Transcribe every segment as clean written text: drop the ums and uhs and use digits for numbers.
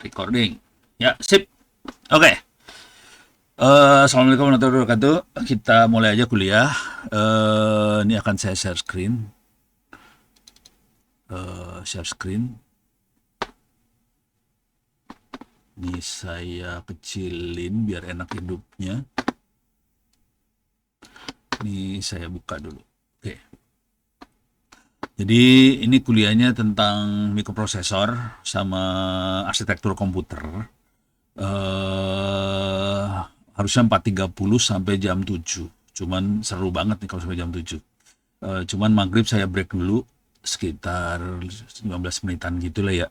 Recording. Ya, sip. Oke. Assalamualaikum warahmatullahi wabarakatuh. Kita mulai aja kuliah. Ini akan saya share screen. Share screen. Ini saya kecilin biar enak hidupnya. Ini saya buka dulu. Oke. Jadi ini kuliahnya tentang mikroprosesor sama arsitektur komputer. eh Harusnya 4.30 sampai jam 7. Cuman seru banget nih kalau sampai jam 7. Cuman maghrib saya break dulu sekitar 15 menitan gitu lah ya.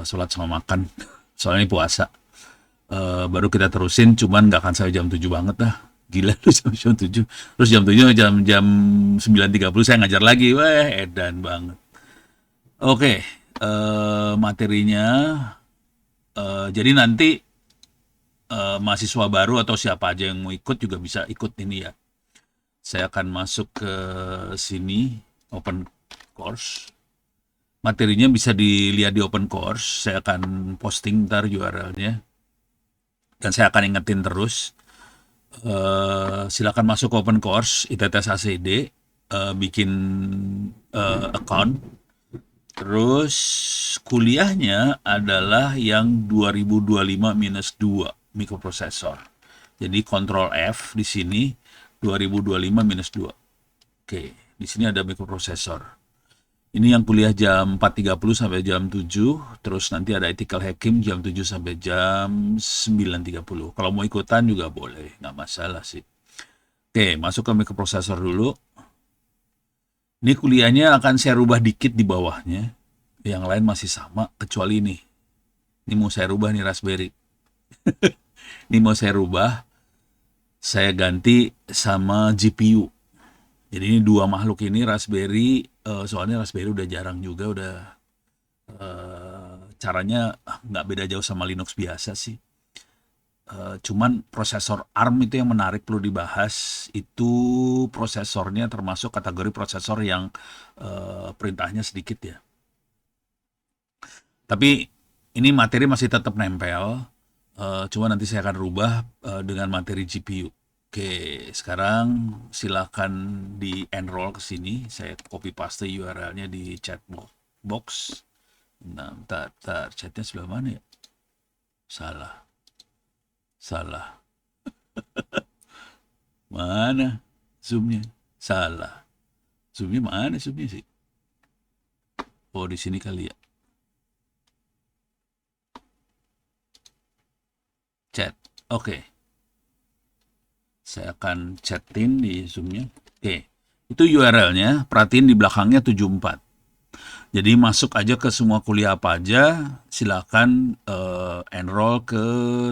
Sholat sama makan. Soalnya ini puasa. Baru kita terusin, cuman nggak akan sampai jam 7 banget dah. Gila lu jam 7. Terus jam 7 jam 9.30 saya ngajar lagi. Wah, edan banget. Oke, materinya jadi nanti mahasiswa baru atau siapa aja yang mau ikut juga bisa ikut ini ya. Saya akan masuk ke sini, open course. Materinya bisa dilihat di open course. Saya akan posting ntar URL-nya. Dan saya akan ingetin terus. Silakan masuk ke open course, ITTS ACD, bikin account. Terus kuliahnya adalah yang 2025-2 mikroprosesor. Jadi Ctrl F di sini 2025-2. Oke, di sini ada mikroprosesor. Ini yang kuliah jam 4.30 sampai jam 7, terus nanti ada ethical hacking jam 7 sampai jam 9.30. Kalau mau ikutan juga boleh, nggak masalah sih. Oke, masuk ke mikroprosesor dulu. Ini kuliahnya akan saya rubah dikit di bawahnya. Yang lain masih sama, kecuali ini. Ini mau saya rubah nih Raspberry. Ini mau saya rubah, saya ganti sama GPU. Jadi ini dua makhluk ini Raspberry, soalnya Raspberry udah jarang juga, udah caranya nggak beda jauh sama Linux biasa sih. Cuman prosesor ARM itu yang menarik perlu dibahas. Itu prosesornya termasuk kategori prosesor yang perintahnya sedikit ya. Tapi ini materi masih tetap nempel. Cuma nanti saya akan rubah dengan materi GPU. Oke, sekarang silakan di enroll ke sini. Saya copy paste URL-nya di chat box. Nah, bentar, chatnya sebelah mana ya? Salah. Mana zoomnya? Salah. Zoomnya mana zoomnya sih? Oh, di sini kali ya. Chat. Oke. Saya akan chatin di zoomnya. Oke. Itu URL-nya, perhatiin di belakangnya 74. Jadi masuk aja ke semua kuliah apa aja, silakan enroll ke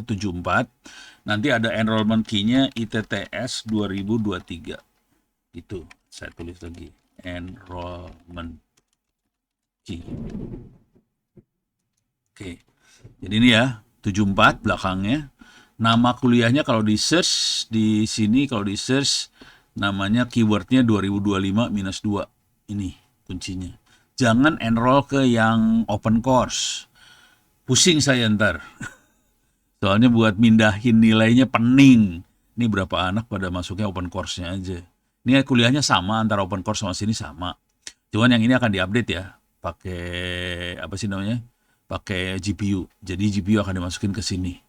74. Nanti ada enrollment key-nya ITTS 2023. Itu saya tulis lagi, enrollment key. Oke. Jadi ini ya, 74 belakangnya. Nama kuliahnya kalau di search di sini, kalau di search namanya keywordnya 2025-2. Ini kuncinya. Jangan enroll ke yang open course. Pusing saya ntar. Soalnya buat mindahin nilainya pening. Ini berapa anak pada masuknya open course-nya aja. Ini kuliahnya sama antara open course sama sini sama. Cuman yang ini akan diupdate ya. Pakai apa sih namanya? Pakai GPU. Jadi GPU akan dimasukin ke sini.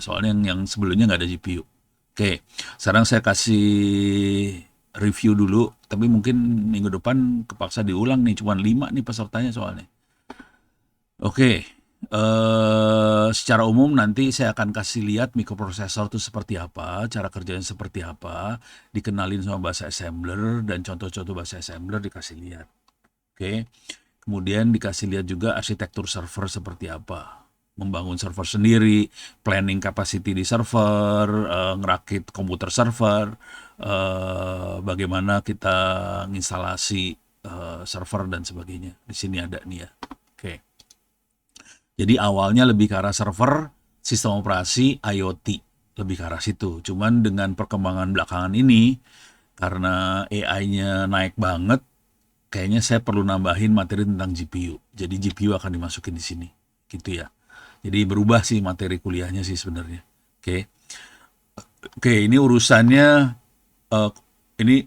Soalnya yang sebelumnya nggak ada GPU. Oke, sekarang saya kasih review dulu, tapi mungkin minggu depan kepaksa diulang nih, cuma 5 nih pesertanya soalnya. Oke, secara umum nanti saya akan kasih lihat mikroprosesor itu seperti apa, cara kerjanya seperti apa, dikenalin sama bahasa assembler, dan contoh-contoh bahasa assembler dikasih lihat. Oke, kemudian dikasih lihat juga arsitektur server seperti apa. Membangun server sendiri, planning capacity di server, ngerakit komputer server, bagaimana kita nginstalasi server dan sebagainya. Di sini ada nih ya. Oke. Jadi awalnya lebih ke arah server, sistem operasi, IoT, lebih ke arah situ. Cuman dengan perkembangan belakangan ini, karena AI-nya naik banget, kayaknya saya perlu nambahin materi tentang GPU. Jadi GPU akan dimasukin di sini, gitu ya. Jadi berubah sih materi kuliahnya sih sebenarnya. Oke. Oke, ini urusannya eh, ini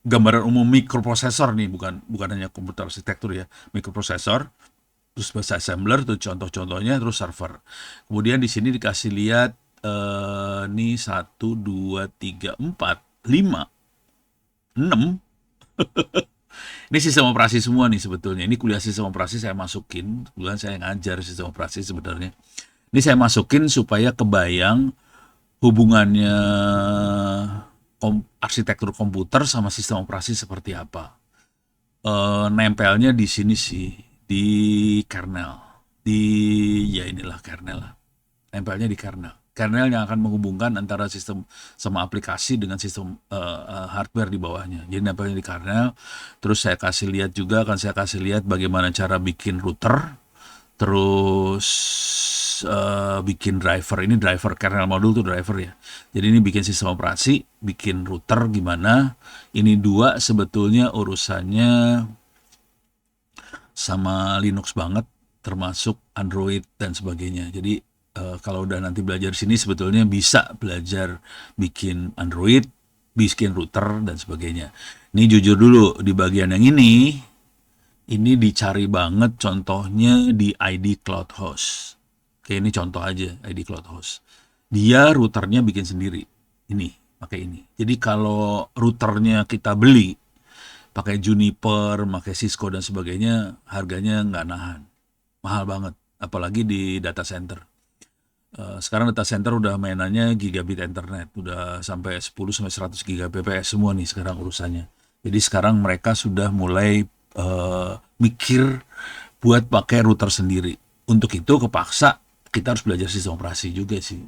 gambaran umum mikroprosesor nih, bukan bukan hanya komputer arsitektur ya. Mikroprosesor, terus bahasa assembler tuh contoh-contohnya, terus server. Kemudian di sini dikasih lihat nih 1, 2, 3, 4, 5, 6. Ini sistem operasi semua nih sebetulnya. Ini kuliah sistem operasi saya masukin. Kebetulan saya ngajar sistem operasi sebenarnya. Ini saya masukin supaya kebayang hubungannya arsitektur komputer sama sistem operasi seperti apa. Nempelnya di sini sih, di kernel. Di, ya inilah kernel lah. Nempelnya di kernel. Kernel yang akan menghubungkan antara sistem sama aplikasi dengan sistem hardware di bawahnya. Jadi nempelnya di kernel. Terus saya kasih lihat juga, akan saya kasih lihat bagaimana cara bikin router, terus bikin driver. Ini driver, kernel modul tuh driver ya. Jadi ini bikin sistem operasi, bikin router gimana. Ini dua sebetulnya urusannya sama Linux banget, termasuk Android dan sebagainya. Jadi kalau udah nanti belajar sini sebetulnya bisa belajar bikin Android, bikin router dan sebagainya. Ini jujur dulu di bagian yang ini dicari banget contohnya di ID Cloud Host. Oke, ini contoh aja ID Cloud Host. Dia routernya bikin sendiri. Ini, pakai ini. Jadi kalau routernya kita beli, pakai Juniper, pakai Cisco dan sebagainya, harganya nggak nahan. Mahal banget. Apalagi di data center. Sekarang data center udah mainannya gigabit internet. Udah sampai 10-100 Gbps semua nih sekarang urusannya. Jadi sekarang mereka sudah mulai mikir buat pakai router sendiri. Untuk itu kepaksa kita harus belajar sistem operasi juga sih.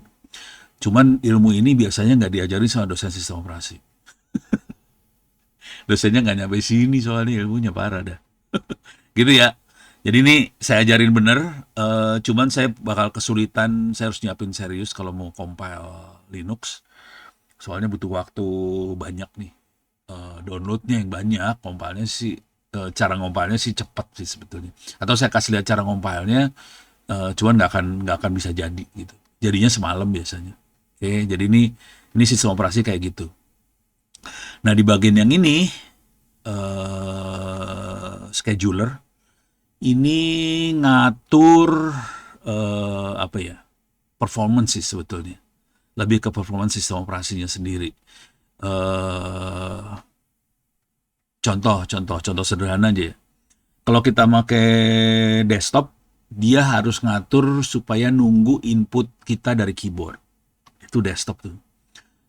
Cuman ilmu ini biasanya nggak diajarin sama dosen sistem operasi. Dosennya nggak nyampe sini soalnya ilmunya parah dah. Gitu ya. Jadi ini saya ajarin bener, cuman saya bakal kesulitan, saya harus nyiapin serius kalau mau compile Linux. Soalnya butuh waktu banyak nih. Downloadnya yang banyak, compile-nya sih, cara compile-nya sih cepat sih sebetulnya. Atau saya kasih lihat cara compile-nya, cuman nggak akan bisa jadi gitu. Jadinya semalam biasanya. Oke, jadi ini sistem operasi kayak gitu. Nah di bagian yang ini scheduler ini ngatur apa ya, performance sih sebetulnya, lebih ke performance sistem operasinya sendiri. Contoh sederhana aja ya. Kalau kita pakai desktop, dia harus ngatur supaya nunggu input kita dari keyboard. Itu desktop tuh.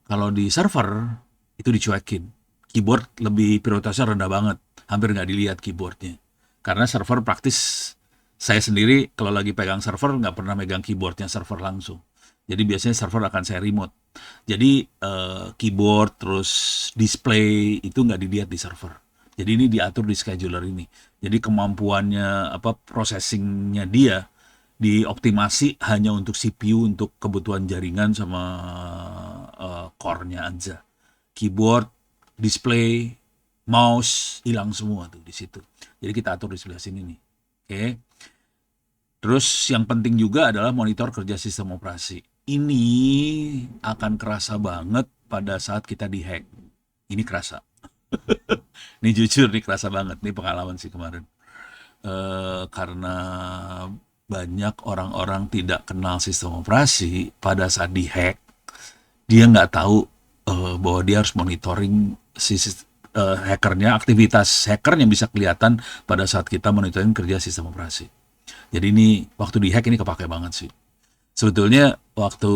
Kalau di server, itu dicuekin. Keyboard lebih prioritasnya rendah banget. Hampir nggak dilihat keyboardnya. Karena server praktis, saya sendiri kalau lagi pegang server, nggak pernah megang keyboardnya server langsung. Jadi biasanya server akan saya remote. Jadi keyboard, terus display, itu nggak dilihat di server. Jadi ini diatur di scheduler ini. Jadi kemampuannya, processingnya dia, dioptimasi hanya untuk CPU, untuk kebutuhan jaringan sama core-nya aja. Keyboard, display, mouse hilang semua tuh di situ. Jadi kita atur di sebelah sini nih. Oke. Terus yang penting juga adalah monitor kerja sistem operasi. Ini akan kerasa banget pada saat kita dihack. Ini kerasa. Ini jujur nih kerasa banget. Ini pengalaman sih kemarin. Karena banyak orang-orang tidak kenal sistem operasi, pada saat dihack, dia nggak tahu bahwa dia harus monitoring hackernya, aktivitas hackernya bisa kelihatan pada saat kita monitoring kerja sistem operasi. Jadi ini waktu dihack ini kepake banget sih. Sebetulnya waktu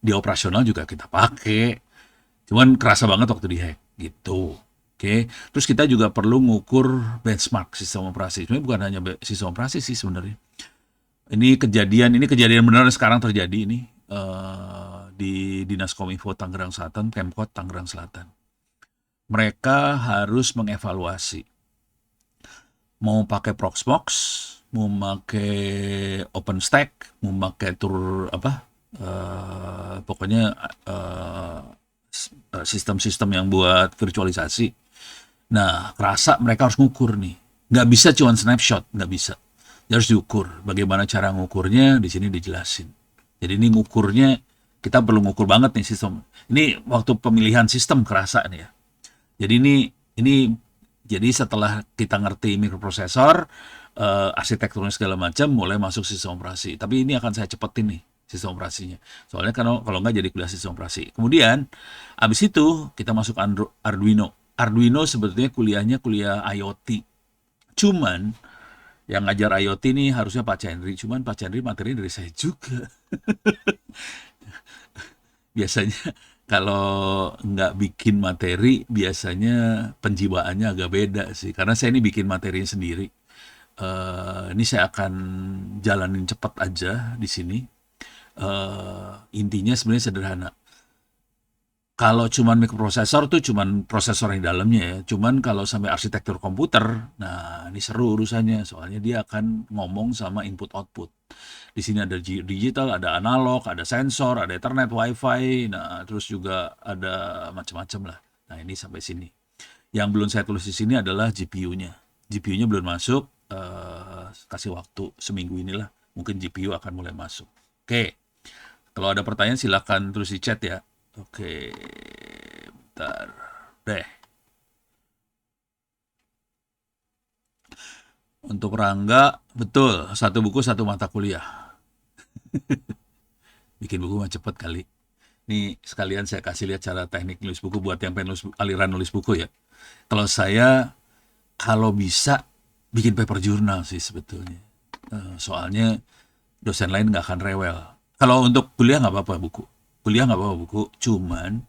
di operasional juga kita pakai, cuman kerasa banget waktu dihack gitu. Oke. Terus kita juga perlu ngukur benchmark sistem operasi. Sebenarnya bukan hanya sistem operasi sih sebenarnya. Ini kejadian benar sekarang terjadi ini di Dinas Kominfo Tangerang Selatan, Pemkot Tangerang Selatan. Mereka harus mengevaluasi mau pakai Proxmox, mau pakai OpenStack, mau pakai pokoknya sistem-sistem yang buat virtualisasi. Nah, kerasa mereka harus ngukur nih. Nggak bisa cuma snapshot, nggak bisa. Dia harus diukur. Bagaimana cara ngukurnya di sini dijelasin. Jadi ini ngukurnya kita perlu ngukur banget nih sistem. Ini waktu pemilihan sistem kerasa nih ya. Jadi ini jadi setelah kita ngerti mikroprosesor, arsitekturnya segala macam, mulai masuk sistem operasi. Tapi ini akan saya cepetin nih sistem operasinya. Soalnya kalau nggak jadi kuliah sistem operasi. Kemudian abis itu kita masuk Arduino. Arduino sebetulnya kuliahnya kuliah IoT. Cuman yang ngajar IoT nih harusnya Pak Chandri. Cuman Pak Chandri materi dari saya juga. Biasanya kalau nggak bikin materi, biasanya penjiwaannya agak beda sih. Karena saya ini bikin materinya sendiri. Ini saya akan jalanin cepat aja di sini. Intinya sebenarnya sederhana. Kalau cuman mikroprosesor tuh cuman prosesor yang dalamnya ya. Cuman kalau sampai arsitektur komputer, nah ini seru urusannya. Soalnya dia akan ngomong sama input output. Di sini ada digital, ada analog, ada sensor, ada Ethernet, WiFi, nah terus juga ada macam-macam lah. Nah ini sampai sini. Yang belum saya tulis di sini adalah GPU-nya. GPU-nya belum masuk, kasih waktu seminggu inilah. Mungkin GPU akan mulai masuk. Oke, kalau ada pertanyaan silakan tulis di chat ya. Oke, bentar. Deh. Untuk Rangga, betul. Satu buku, satu mata kuliah. Bikin buku mah cepet kali. Ini sekalian saya kasih lihat cara teknik nulis buku buat yang pengen nulis, aliran nulis buku ya. Kalau saya, kalau bisa, bikin paper jurnal sih sebetulnya. Soalnya dosen lain nggak akan rewel. Kalau untuk kuliah nggak apa-apa buku. Kuliah nggak apa-apa buku. Cuman,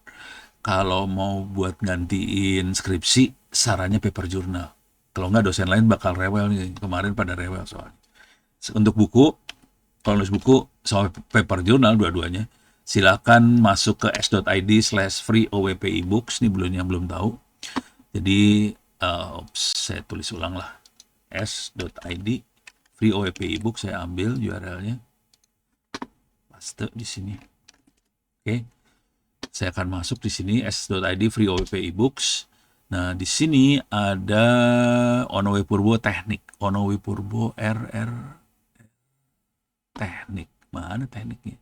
kalau mau buat gantiin skripsi, sarannya paper jurnal. Kalau nggak dosen lain bakal rewel nih. Kemarin pada rewel soalnya. Untuk buku, kalau nulis buku sama paper jurnal dua-duanya, silakan masuk ke s.id/free OWP ebooks. Ini belum yang belum tahu. Jadi saya tulis ulang lah. s.id free OWP ebook, saya ambil URL-nya. Paste di sini. Oke. Saya akan masuk di sini s.id free OWP ebooks. Nah, di sini ada Onowe Purbo teknik. Onowe Purbo RR teknik. Mana tekniknya?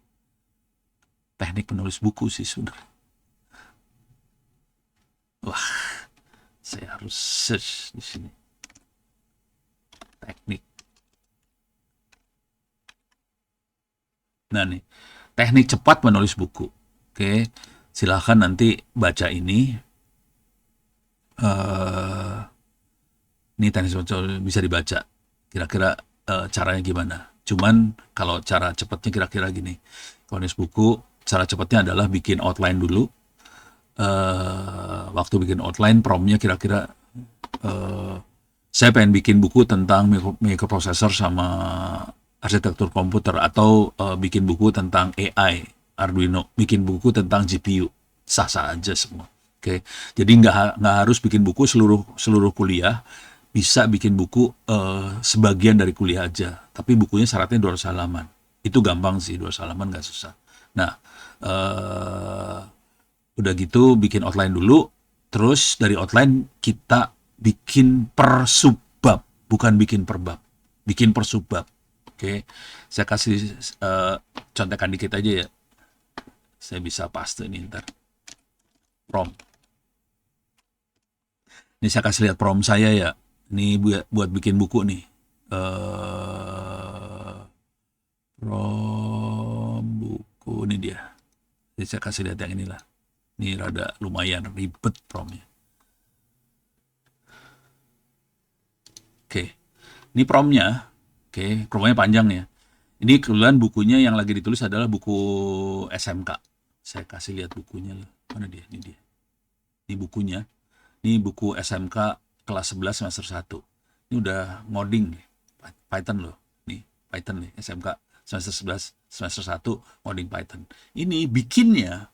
Teknik menulis buku sih sebenarnya. Wah, saya harus search di sini. Teknik. Nah nih, teknik cepat menulis buku. Oke, silahkan nanti baca ini. Ini teknik cepat bisa dibaca. Kira-kira caranya gimana? Cuman kalau cara cepatnya kira-kira gini. Kalau nulis buku, cara cepatnya adalah bikin outline dulu. Waktu bikin outline, prompt-nya kira-kira saya pengen bikin buku tentang mikroprosesor sama arsitektur komputer, atau bikin buku tentang AI, Arduino, bikin buku tentang GPU, sah-sah aja semua. Oke, jadi nggak harus bikin buku seluruh kuliah, bisa bikin buku sebagian dari kuliah aja, tapi bukunya syaratnya 200 halaman. Itu gampang sih, 200 halaman nggak susah. Nah, udah gitu bikin outline dulu, terus dari outline kita bikin per subbab, bukan bikin per bab, bikin per subbab. Oke, saya kasih contekan dikit aja ya. Saya bisa paste ini ntar. Prompt. Ini saya kasih lihat prompt saya ya. Ini buat bikin buku nih. Prompt buku ini dia. Jadi saya kasih lihat yang inilah. Ini rada lumayan ribet promptnya. Oke, ini promptnya. Oke, promptnya panjang ya. Ini kebetulan bukunya yang lagi ditulis adalah buku SMK. Saya kasih lihat bukunya. Mana dia? Ini dia. Ini bukunya. Ini buku SMK kelas 11 semester 1. Ini udah ngoding Python loh. Nih, Python nih, SMK semester 11 semester 1 ngoding Python. Ini bikinnya,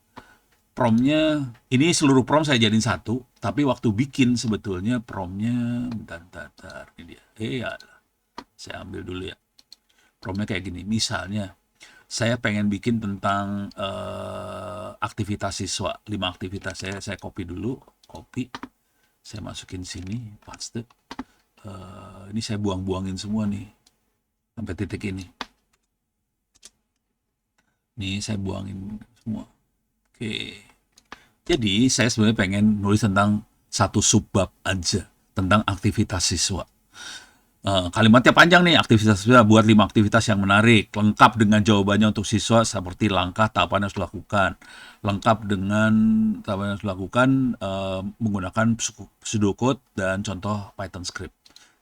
promptnya, ini seluruh prompt saya jadiin satu, tapi waktu bikin sebetulnya promptnya, bentar, ini dia. Ya, saya ambil dulu ya. Promptnya kayak gini, misalnya, saya pengen bikin tentang aktivitas siswa, 5 aktivitas. Saya copy dulu, saya masukin sini, paste. Ini saya buang-buangin semua nih. sampai titik ini. Nih saya buangin semua. Oke. Jadi saya sebenarnya pengen nulis tentang satu subbab aja tentang aktivitas siswa. Kalimatnya panjang nih, aktivitas siswa buat 5 aktivitas yang menarik, lengkap dengan jawabannya untuk siswa seperti langkah tahapan yang harus dilakukan, lengkap dengan tahapan yang harus dilakukan menggunakan pseudocode dan contoh Python script.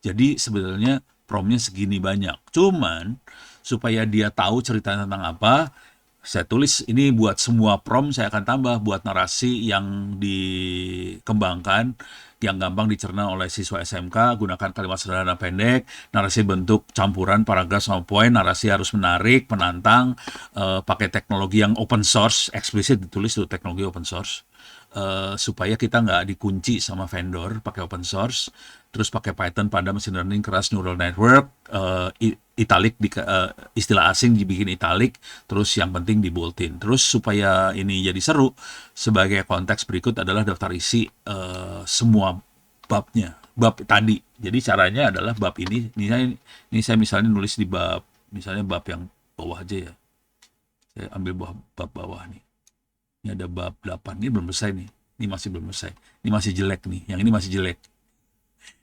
Jadi sebenarnya promnya segini banyak. Cuman supaya dia tahu ceritanya tentang apa, saya tulis ini buat semua prom, saya akan tambah buat narasi yang dikembangkan, yang gampang dicerna oleh siswa SMK, gunakan kalimat sederhana pendek, narasi bentuk campuran paragraf sama poin, narasi harus menarik, menantang, pakai teknologi yang open source, eksplisit ditulis itu teknologi open source, supaya kita nggak dikunci sama vendor, pakai open source, terus pakai Python pada machine learning keras neural network, italic istilah asing dibikin italic, terus yang penting di boldin. Terus supaya ini jadi seru, sebagai konteks berikut adalah daftar isi semua babnya, bab tadi. Jadi caranya adalah bab ini saya misalnya nulis di bab, misalnya bab yang bawah aja ya. Saya ambil bab bawah nih. Ini ada bab 8, ini belum selesai nih. Ini masih belum selesai. Ini masih jelek nih. Yang ini masih jelek.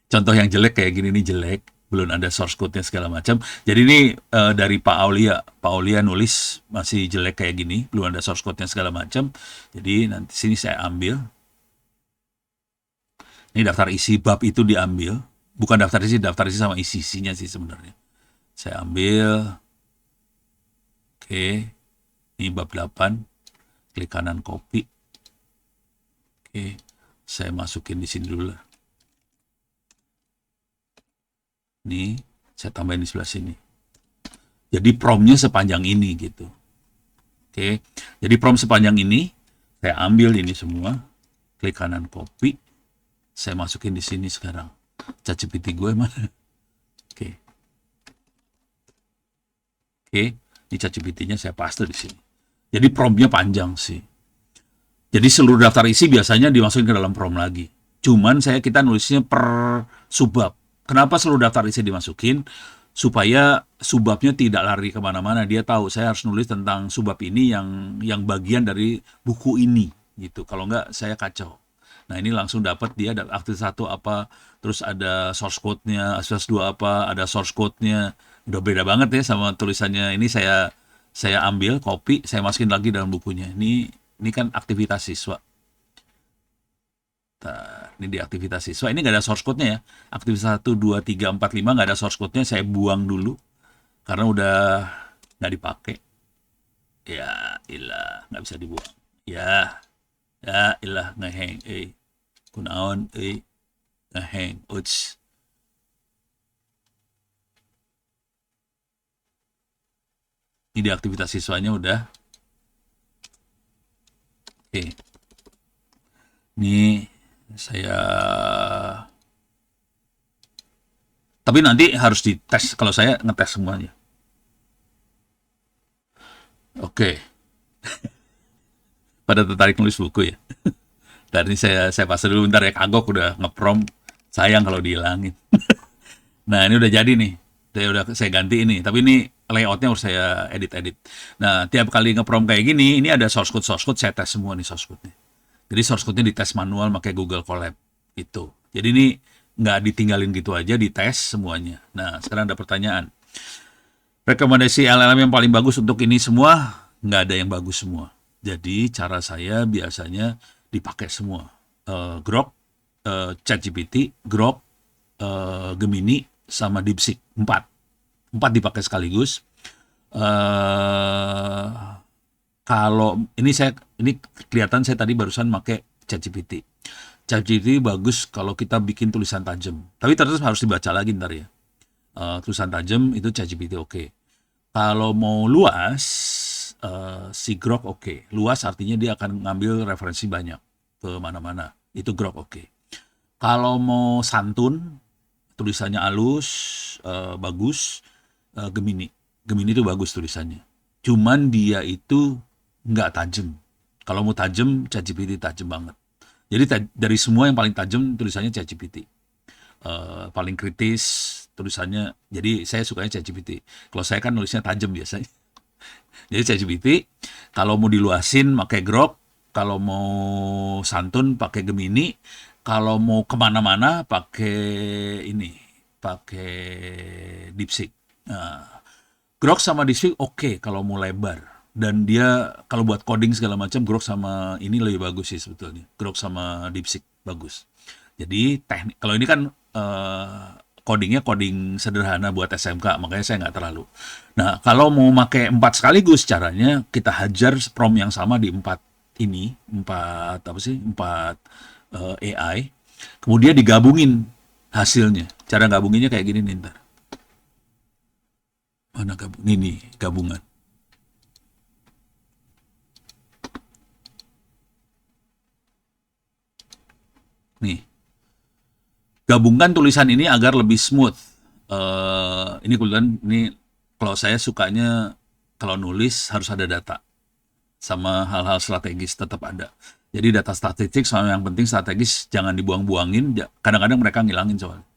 Contoh yang jelek kayak gini nih jelek, belum ada source code-nya segala macam. Jadi ini dari Pak Aulia nulis masih jelek kayak gini, belum ada source code-nya segala macam. Jadi nanti sini saya ambil. Ini daftar isi bab itu diambil, bukan daftar isi sama isi-isinya sih sebenarnya. Saya ambil. Oke. Ini bab 8. Klik kanan copy. Oke. Saya masukin di sini dulu lah. Nih, saya tambahin di sebelah sini. Jadi promnya sepanjang ini gitu. Oke, jadi prom sepanjang ini, saya ambil ini semua, klik kanan copy, saya masukin di sini sekarang. ChatGPT gue mana? Oke. Oke, ini ChatGPT-nya saya paste di sini. Jadi promnya panjang sih. Jadi seluruh daftar isi biasanya dimasukin ke dalam prom lagi. Cuman kita nulisnya per subbab. Kenapa seluruh daftar isi dimasukin? Supaya subbabnya tidak lari kemana-mana. Dia tahu saya harus nulis tentang subbab ini yang bagian dari buku ini gitu. Kalau enggak saya kacau. Nah ini langsung dapat dia ada aktivitas 1 apa, terus ada source code-nya, aktivitas 2 apa, ada source code-nya. Udah beda banget ya sama tulisannya. Ini saya ambil, copy, saya masukin lagi dalam bukunya. Ini kan aktivitas siswa. Ini di aktivitas siswa, ini nggak ada source code-nya ya. Aktivitas 1, 2, 3, 4, 5 nggak ada source code-nya, saya buang dulu. Karena udah nggak dipakai. Ya, ilah, nggak bisa dibuang. Ya ilah, ngeheng, kunaon, ngeheng, uts. Ini di aktivitas siswanya udah. Oke. Ini saya, tapi nanti harus dites. Kalau saya ngetes semuanya. Oke. Pada tertarik nulis buku ya. Dan ini saya pasang dulu bentar ya, kagok udah ngeprom. Sayang kalau dihilangin. Nah ini udah jadi nih. Saya ganti ini. Tapi ini layoutnya harus saya edit-edit. Nah tiap kali ngeprom kayak gini, ini ada source code saya tes semua nih source code-nya. Jadi source code-nya dites manual pakai Google Colab itu. Jadi ini nggak ditinggalin gitu aja, dites semuanya. Nah sekarang ada pertanyaan. Rekomendasi LLM yang paling bagus untuk ini semua, nggak ada yang bagus semua. Jadi cara saya biasanya dipakai semua. Grok, ChatGPT, Grok, Gemini, sama DeepSeek. 4 dipakai sekaligus. Kalau ini kelihatan saya tadi barusan pakai ChatGPT. ChatGPT bagus kalau kita bikin tulisan tajam. Tapi terus harus dibaca lagi ntar ya. Tulisan tajam itu ChatGPT oke. Kalau mau luas, si Grok oke. Luas artinya dia akan ngambil referensi banyak ke mana-mana. Itu Grok oke. Kalau mau santun, tulisannya halus, bagus, Gemini. Gemini itu bagus tulisannya. Cuman dia itu nggak tajam. Kalau mau tajam, ChatGPT tajam banget. Jadi dari semua yang paling tajam tulisannya ChatGPT. Paling kritis, tulisannya. Jadi saya sukanya ChatGPT. Kalau saya kan nulisnya tajam biasanya. Jadi ChatGPT, kalau mau diluasin pakai Grok, kalau mau santun pakai Gemini, kalau mau kemana-mana pakai ini, pakai DeepSeek. Nah, Grok sama DeepSeek oke kalau mau lebar. Dan dia kalau buat coding segala macam, Grok sama ini lebih bagus sih sebetulnya. Grok sama DeepSeek bagus. Jadi teknik, kalau ini kan codingnya coding sederhana buat SMK, makanya saya nggak terlalu. Nah, kalau mau pakai 4 sekaligus, caranya kita hajar prompt yang sama di 4 ini, 4 apa sih, 4 AI, kemudian digabungin hasilnya. Cara gabunginnya kayak gini nih ntar. Mana gabung? Ini gabungan. Nih, gabungkan tulisan ini agar lebih smooth. Ini kebetulan ini kalau saya sukanya kalau nulis harus ada data sama hal-hal strategis tetap ada. Jadi data statistik sama yang penting strategis jangan dibuang-buangin. Kadang-kadang mereka ngilangin soalnya.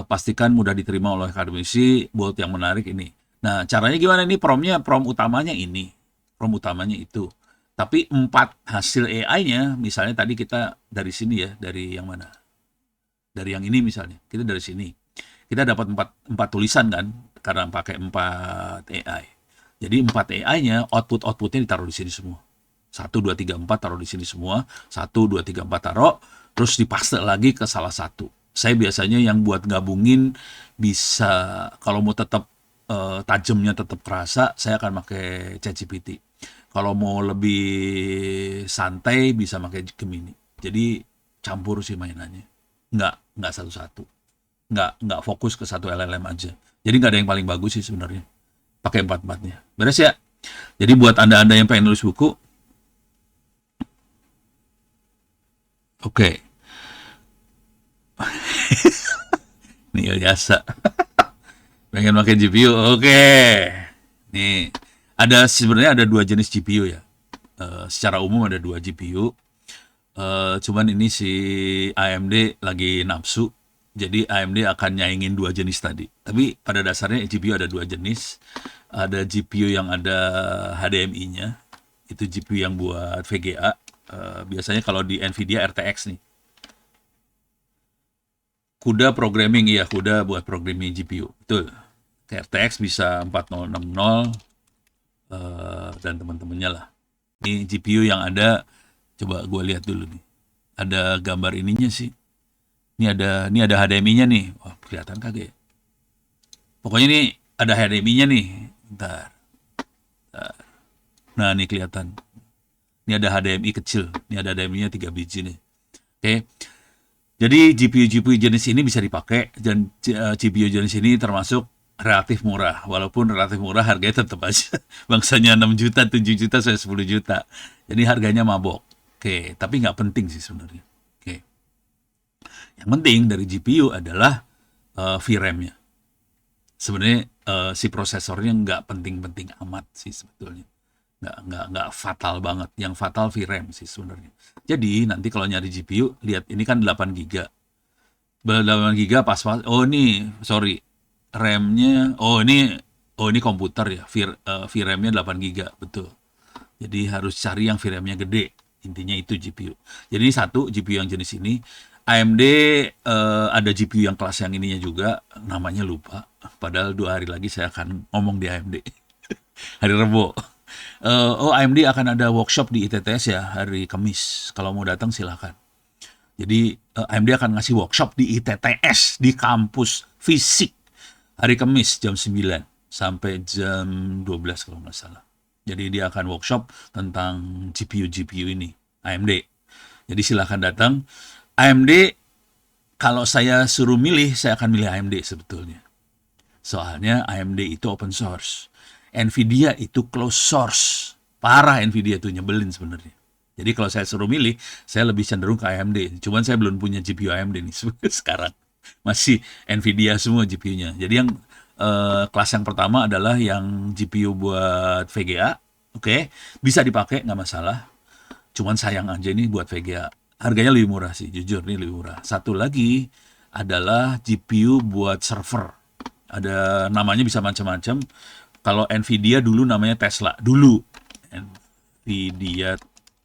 Pastikan mudah diterima oleh akademisi, buat yang menarik ini. Nah, caranya gimana nih? Prompt utamanya ini, prompt utamanya itu. Tapi 4 hasil AI-nya, misalnya tadi kita dari sini ya, dari yang mana? Dari yang ini misalnya, kita dari sini. Kita dapat 4 tulisan kan, karena pakai 4 AI. Jadi 4 AI-nya, output-outputnya ditaruh di sini semua. 1, 2, 3, 4 taruh di sini semua. 1, 2, 3, 4 taruh, terus dipaste lagi ke salah satu. Saya biasanya yang buat gabungin bisa, kalau mau tetap tajamnya tetap kerasa, saya akan pakai ChatGPT. Kalau mau lebih santai bisa pakai Gemini. Jadi campur sih mainannya. Nggak satu-satu. Nggak fokus ke satu LLM aja. Jadi nggak ada yang paling bagus sih sebenarnya. Pakai 4-4-nya. Beres ya? Jadi buat Anda-Anda yang pengen nulis buku, oke. Nih biasa. Pengen pakai GPU, oke. Nih, sebenarnya ada 2 jenis GPU ya. Secara umum ada 2 GPU. Cuman ini si AMD lagi nafsu, jadi AMD akan nyaingin 2 jenis tadi. Tapi pada dasarnya GPU ada 2 jenis. Ada GPU yang ada HDMI-nya, itu GPU yang buat VGA. Biasanya kalau di Nvidia RTX nih. CUDA programming, iya CUDA buat programming GPU, betul. Kayak RTX bisa 4060 dan teman-temannya lah. Ini GPU yang ada, coba gue lihat dulu nih. Ada gambar ininya sih. Ini ada HDMI-nya nih. Wah, kelihatan kagak ya? Pokoknya ini ada HDMI-nya nih. Bentar. Nah, ini kelihatan. Ini ada HDMI kecil. Ini ada HDMI-nya 3 biji nih. Oke. Jadi GPU jenis ini bisa dipakai, dan GPU jenis ini termasuk relatif murah. Walaupun relatif murah, harganya tetap aja bangsanya 6 juta, 7 juta, sampai 10 juta. Jadi harganya mabok. Oke, tapi nggak penting sih sebenarnya. Oke. Yang penting dari GPU adalah VRAM-nya. Sebenarnya si prosesornya nggak penting-penting amat sih sebetulnya. Nggak fatal banget. Yang fatal VRAM sih sebenarnya. Jadi nanti kalau nyari GPU, lihat ini kan 8 GB. 8 GB pas. Oh ini, sorry. RAM-nya, ini komputer ya. VRAM-nya 8 GB, betul. Jadi harus cari yang VRAM-nya gede. Intinya itu GPU. Jadi satu GPU yang jenis ini. AMD ada GPU yang kelas yang ininya juga, namanya lupa. Padahal 2 hari lagi saya akan ngomong di AMD. Hari Rebo. AMD akan ada workshop di ITTS ya hari Kamis. Kalau mau datang silakan. Jadi AMD akan ngasih workshop di ITTS di kampus fisik hari Kamis jam 9 sampai jam 12 kalau nggak salah. Jadi dia akan workshop tentang GPU ini AMD. Jadi silakan datang. AMD, kalau saya suruh milih, saya akan milih AMD sebetulnya. Soalnya AMD itu open source. Nvidia itu closed source. Parah Nvidia itu, nyebelin sebenarnya. Jadi kalau saya suruh milih, saya lebih cenderung ke AMD. Cuman saya belum punya GPU AMD nih sekarang. Masih Nvidia semua GPU-nya. Jadi yang kelas yang pertama adalah yang GPU buat VGA. Oke, bisa dipakai, nggak masalah. Cuman sayang aja ini buat VGA. Harganya lebih murah sih, jujur nih lebih murah. Satu lagi, adalah GPU buat server. Ada namanya bisa macam-macam. Kalau Nvidia dulu namanya Tesla. Dulu Nvidia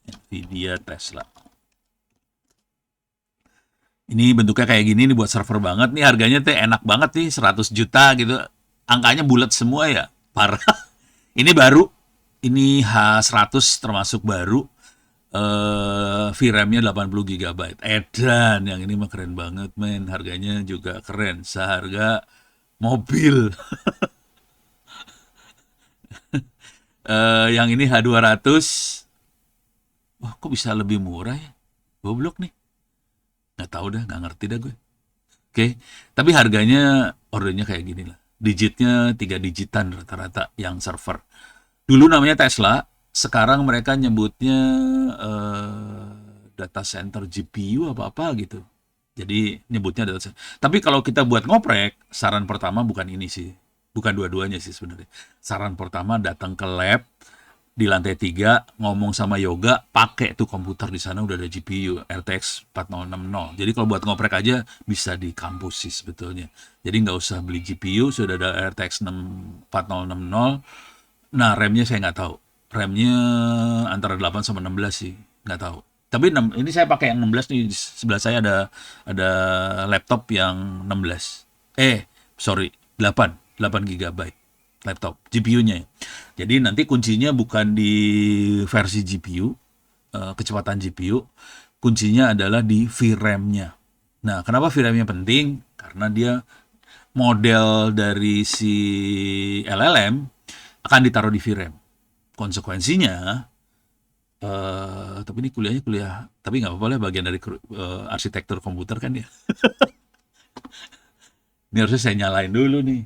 Nvidia Tesla. Ini bentuknya kayak gini nih buat server banget nih, harganya tuh enak banget nih 100 juta gitu. Angkanya bulat semua ya. Parah. Ini baru. Ini H100 termasuk baru. VRAM-nya 80 GB. Edan, yang ini mah keren banget, men. Harganya juga keren, seharga mobil. Yang ini H200. Wah, kok bisa lebih murah ya? Goblok nih. Nggak tahu dah, nggak ngerti dah gue. Oke, tapi harganya ordernya kayak gini lah. Digitnya 3 digitan rata-rata yang server. Dulu namanya Tesla, sekarang mereka nyebutnya data center GPU apa-apa gitu. Jadi nyebutnya data center. Tapi kalau kita buat ngoprek, saran pertama bukan ini sih. Bukan dua-duanya sih sebenarnya. Saran pertama datang ke lab di lantai 3 ngomong sama Yoga, pakai tuh komputer di sana udah ada GPU RTX 4060. Jadi kalau buat ngoprek aja bisa di kampus sih sebetulnya. Jadi nggak usah beli GPU, sudah ada RTX 4060. Nah, RAM-nya saya nggak tahu. RAM-nya antara 8 sama 16 sih, nggak tahu. Tapi ini saya pakai yang 16 nih. Di sebelah saya ada laptop yang 16. Sorry, 8 GB laptop GPU-nya. Jadi nanti kuncinya bukan di versi GPU, kecepatan GPU, kuncinya adalah di VRAM-nya. Nah, kenapa VRAM-nya penting? Karena dia model dari si LLM akan ditaruh di VRAM. Konsekuensinya, tapi ini kuliahnya tapi nggak apa-apa lah, bagian dari arsitektur komputer kan ya. Ini harusnya saya nyalain dulu nih,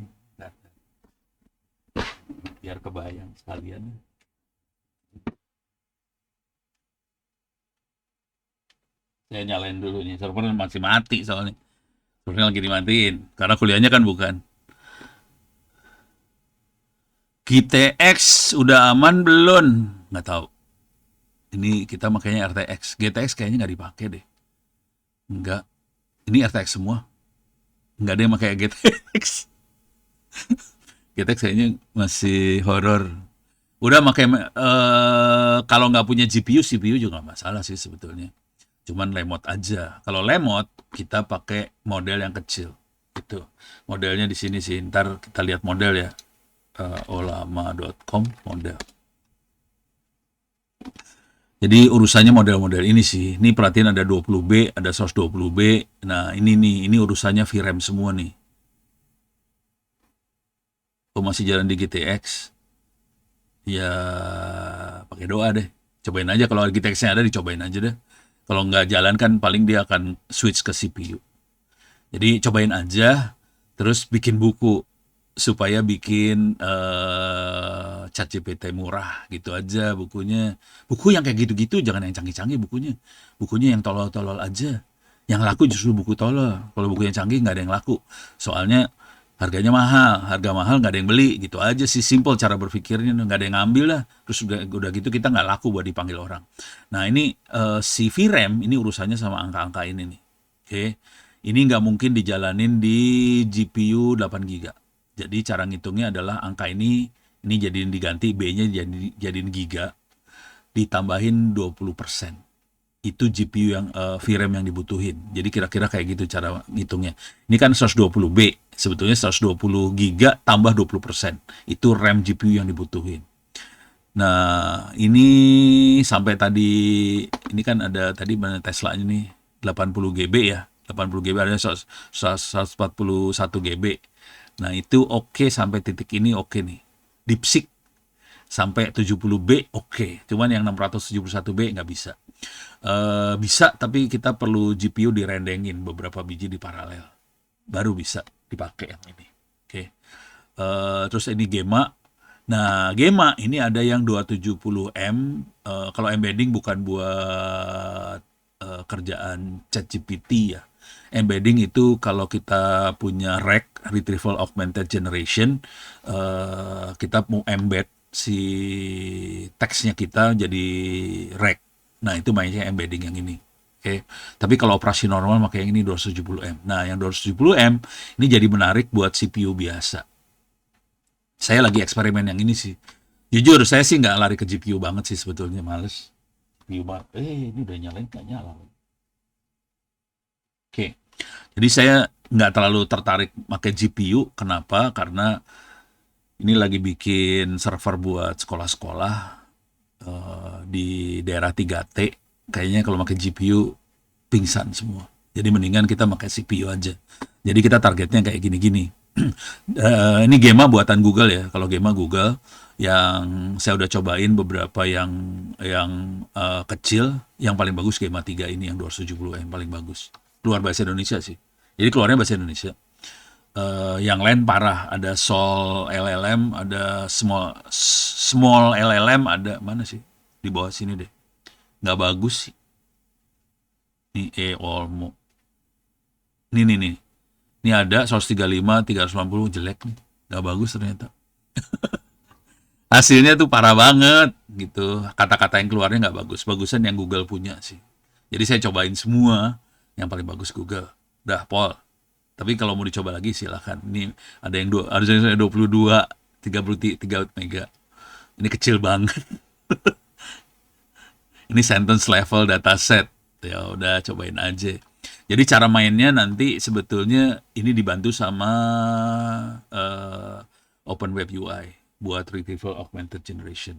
biar kebayang sekalian. Saya nyalain dulu nih, server masih mati soalnya. Servernya lagi dimatiin, karena kuliahnya kan bukan. GTX udah aman belum? Nggak tahu. Ini kita makanya RTX. GTX kayaknya nggak dipakai deh. Nggak. Ini RTX semua. Nggak ada yang pakai GTX. GTX kayaknya masih horor. Udah pakai kalau nggak punya GPU, CPU juga nggak masalah sih sebetulnya. Cuman lemot aja. Kalau lemot kita pakai model yang kecil. Itu modelnya di sini sih. Ntar kita lihat model ya. Olama.com model. Jadi urusannya model-model ini sih. Ini perhatiin ada 20B, ada 120B. Nah, ini urusannya VRAM semua nih. Kalau masih jalan di GTX, ya pakai doa deh. Cobain aja, kalau GTX-nya ada dicobain aja deh. Kalau nggak jalan kan paling dia akan switch ke CPU. Jadi cobain aja, terus bikin buku supaya bikin ChatGPT murah gitu aja bukunya. Buku yang kayak gitu-gitu, jangan yang canggih-canggih bukunya. Bukunya yang tolol-tolol aja. Yang laku justru buku tolol. Kalau buku yang canggih nggak ada yang laku. Soalnya harganya mahal, harga mahal nggak ada yang beli, gitu aja sih, simple cara berpikirnya, nggak ada yang ngambil lah. Terus udah gitu kita nggak laku buat dipanggil orang. Nah ini si VRAM ini urusannya sama angka-angka ini nih. Oke, ini nggak mungkin dijalanin di GPU 8 GB. Jadi cara ngitungnya adalah angka ini jadiin diganti, B-nya jadiin giga, ditambahin 20%. Itu GPU yang VRAM yang dibutuhin. Jadi kira-kira kayak gitu cara ngitungnya. Ini kan 120B, sebetulnya 120 giga tambah 20%. Itu RAM GPU yang dibutuhin. Nah, ini sampai tadi, ini kan ada tadi mana Tesla ini 80 GB ya. 80 GB ada 141 GB. Nah, itu oke sampai titik ini oke nih. DeepSeek sampai 70B oke. Cuman yang 671B nggak bisa. Bisa, tapi kita perlu GPU direndengin beberapa biji di paralel. Baru bisa dipakai yang ini. Oke. Terus ini Gemma. Nah, Gemma ini ada yang 270M. Kalau embedding bukan buat kerjaan ChatGPT ya. Embedding itu kalau kita punya RAG, Retrieval Augmented Generation, kita mau embed si teksnya kita jadi RAG. Nah, itu mainnya embedding yang ini. Oke. Tapi kalau operasi normal pakai yang ini 270M. Nah, yang 270M ini jadi menarik buat CPU biasa. Saya lagi eksperimen yang ini sih. Jujur, saya sih nggak lari ke GPU banget sih sebetulnya, males. GPU banget. Ini udah nyalain nggak nyala. Oke. Jadi saya nggak terlalu tertarik pakai GPU. Kenapa? Karena ini lagi bikin server buat sekolah-sekolah di daerah 3T. Kayaknya kalau pakai GPU pingsan semua. Jadi mendingan kita pakai CPU aja. Jadi kita targetnya kayak gini-gini. Ini Gema buatan Google ya. Kalau Gema Google yang saya udah cobain beberapa yang kecil, yang paling bagus Gema 3 ini yang 270 yang paling bagus. Keluar bahasa Indonesia sih. Jadi keluarnya bahasa Indonesia. Yang lain parah, ada Sol LLM, ada small LLM, ada mana sih? Di bawah sini deh. Nggak bagus sih. Ini Olmo. Nih. Ini ada 135, 380 jelek nih. Nggak bagus ternyata. Hasilnya tuh parah banget gitu. Kata-kata yang keluarnya nggak bagus. Bagusan yang Google punya sih. Jadi saya cobain semua. Yang paling bagus Google. Dah, Paul. Tapi kalau mau dicoba lagi silahkan. Ini ada yang 22, 33 mega. Ini kecil banget. Ini sentence level dataset. Ya udah cobain aja. Jadi cara mainnya nanti sebetulnya ini dibantu sama Open Web UI buat Retrieval Augmented Generation.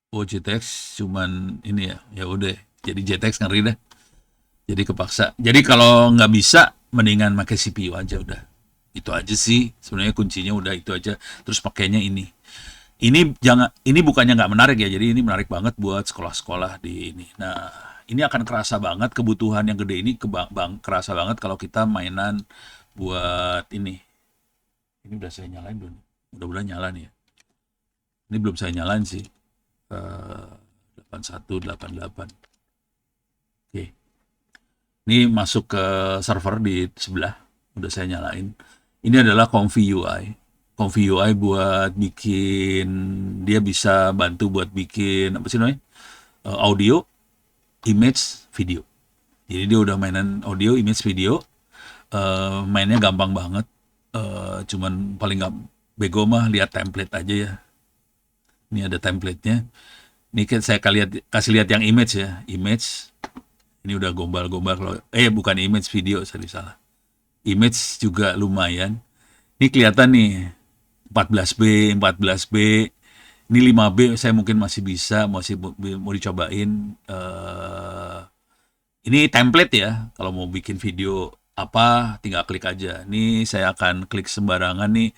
Oh, JTX cuman ini ya udah. Jadi JTX ngeri dah. Jadi kepaksa. Jadi kalau nggak bisa, mendingan pakai CPU aja udah. Itu aja sih. Sebenarnya kuncinya udah itu aja. Terus pakainya ini. Ini bukannya nggak menarik ya. Jadi ini menarik banget buat sekolah-sekolah di ini. Nah, ini akan kerasa banget kebutuhan yang gede ini kerasa banget kalau kita mainan buat ini. Ini udah saya nyalain belum? Mudah-mudahan nyala nih ya. Ini belum saya nyalain sih. 8188. Oke. Ini masuk ke server di sebelah. Udah saya nyalain. Ini adalah Comfy UI. Comfy UI buat bikin, dia bisa bantu buat bikin apa sih namanya? Audio, image, video. Jadi dia udah mainan audio, image, video. Mainnya gampang banget. Cuman paling nggak bego mah lihat template aja ya. Ini ada template-nya. Ini saya kasih lihat yang image ya. Image. Ini udah gombal-gombal kalau bukan image, video, saya salah. Image juga lumayan. Ini kelihatan nih 14B, 14B. Ini 5B saya mungkin masih bisa, masih mau dicobain. Ini template ya. Kalau mau bikin video apa, tinggal klik aja. Ini saya akan klik sembarangan nih.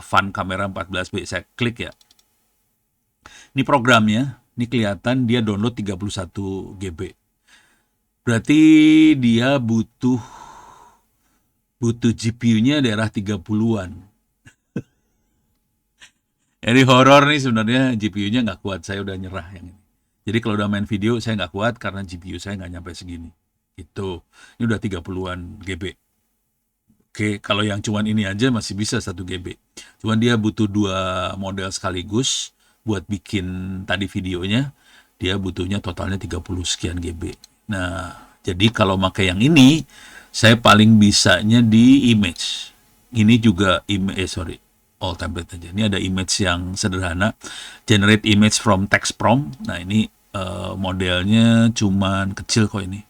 Fun kamera 14B. Saya klik ya. Ini programnya. Ini kelihatan dia download 31 GB. Berarti dia butuh GPU-nya daerah 30-an. Jadi horor nih sebenarnya GPU-nya nggak kuat. Saya udah nyerah yang ini. Jadi kalau udah main video saya nggak kuat karena GPU saya nggak nyampe segini. Itu. Ini udah 30-an GB. Oke, kalau yang cuman ini aja masih bisa 1 GB. Cuman dia butuh 2 model sekaligus buat bikin tadi videonya. Dia butuhnya totalnya 30 sekian GB. Nah, jadi kalau pakai yang ini, saya paling bisanya di image. Ini juga all template aja. Ini ada image yang sederhana, generate image from text prompt. Nah, ini modelnya cuman kecil kok ini.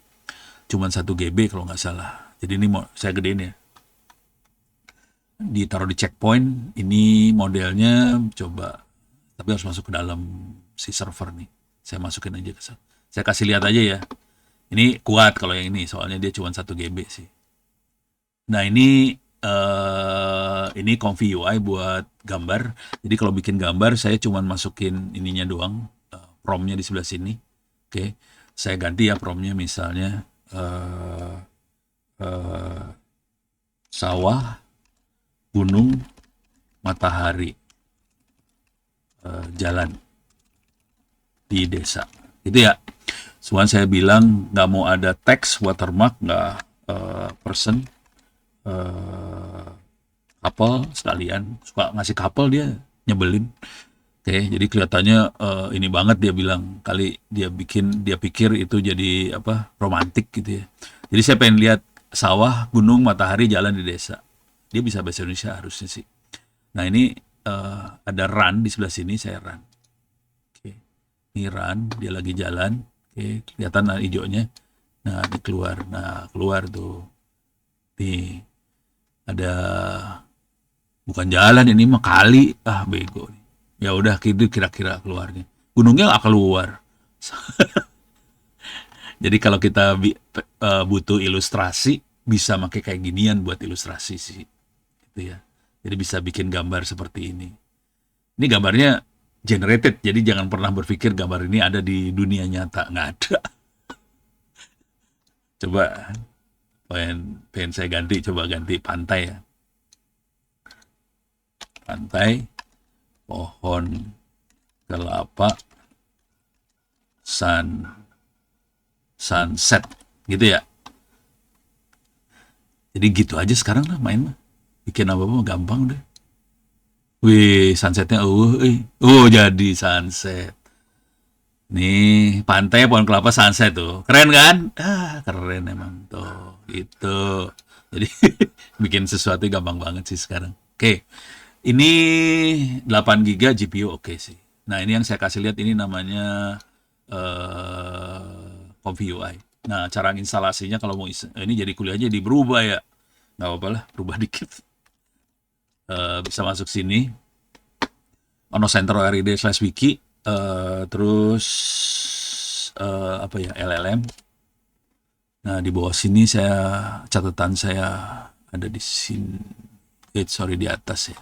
Cuman 1 GB kalau nggak salah. Jadi ini saya gedein ya. Ditaruh di checkpoint, ini modelnya coba. Tapi harus masuk ke dalam si server nih. Saya masukin aja ke sana. Saya kasih lihat aja ya. Ini kuat kalau yang ini, soalnya dia cuma 1 GB sih. Nah ini Comfy UI buat gambar. Jadi kalau bikin gambar, saya cuma masukin ininya doang, promnya di sebelah sini. Oke, saya ganti ya promnya misalnya sawah, gunung, matahari, jalan di desa. Itu ya. Cuman saya bilang nggak mau ada teks, watermark, nggak person, couple sekalian. Suka ngasih couple dia nyebelin. Oke, jadi kelihatannya ini banget dia bilang kali dia pikir itu jadi apa romantik gitu ya. Jadi saya pengen lihat sawah, gunung, matahari, jalan di desa. Dia bisa bahasa Indonesia harusnya sih. Nah ini ada run di sebelah sini saya run. Oke, ini run dia lagi jalan. Oke, kelihatan hijaunya. Nah ini keluar. Nah keluar tuh. Nih ada bukan jalan ini mah kali. Ah bego nih. Ya udah gitu kira-kira keluarnya. Gunungnya nggak keluar. Jadi kalau kita butuh ilustrasi, bisa pakai kayak ginian buat ilustrasi sih, gitu ya. Jadi bisa bikin gambar seperti ini. Ini gambarnya generated, jadi jangan pernah berpikir gambar ini ada di dunia nyata, nggak ada. Coba pengen saya ganti, coba ganti pantai ya. Pantai, pohon kelapa, sunset, gitu ya. Jadi gitu aja sekarang lah main mah. Bikin apa-apa gampang deh. Wih, sunsetnya, jadi sunset. Nih, pantai pohon kelapa sunset tuh. Keren kan? Ah, keren emang tuh. Itu. Jadi bikin sesuatu gampang banget sih sekarang. Oke. Ini 8 GB GPU oke sih. Nah, ini yang saya kasih lihat ini namanya ComfyUI. Nah, cara instalasinya kalau mau ini jadi kuliahnya di berubah ya. Nggak apa-apa lah, berubah dikit. Bisa masuk sini. Ono Center RID/wiki. Terus apa ya LLM. Nah di bawah sini catatan saya ada di sini, sorry di atas ya.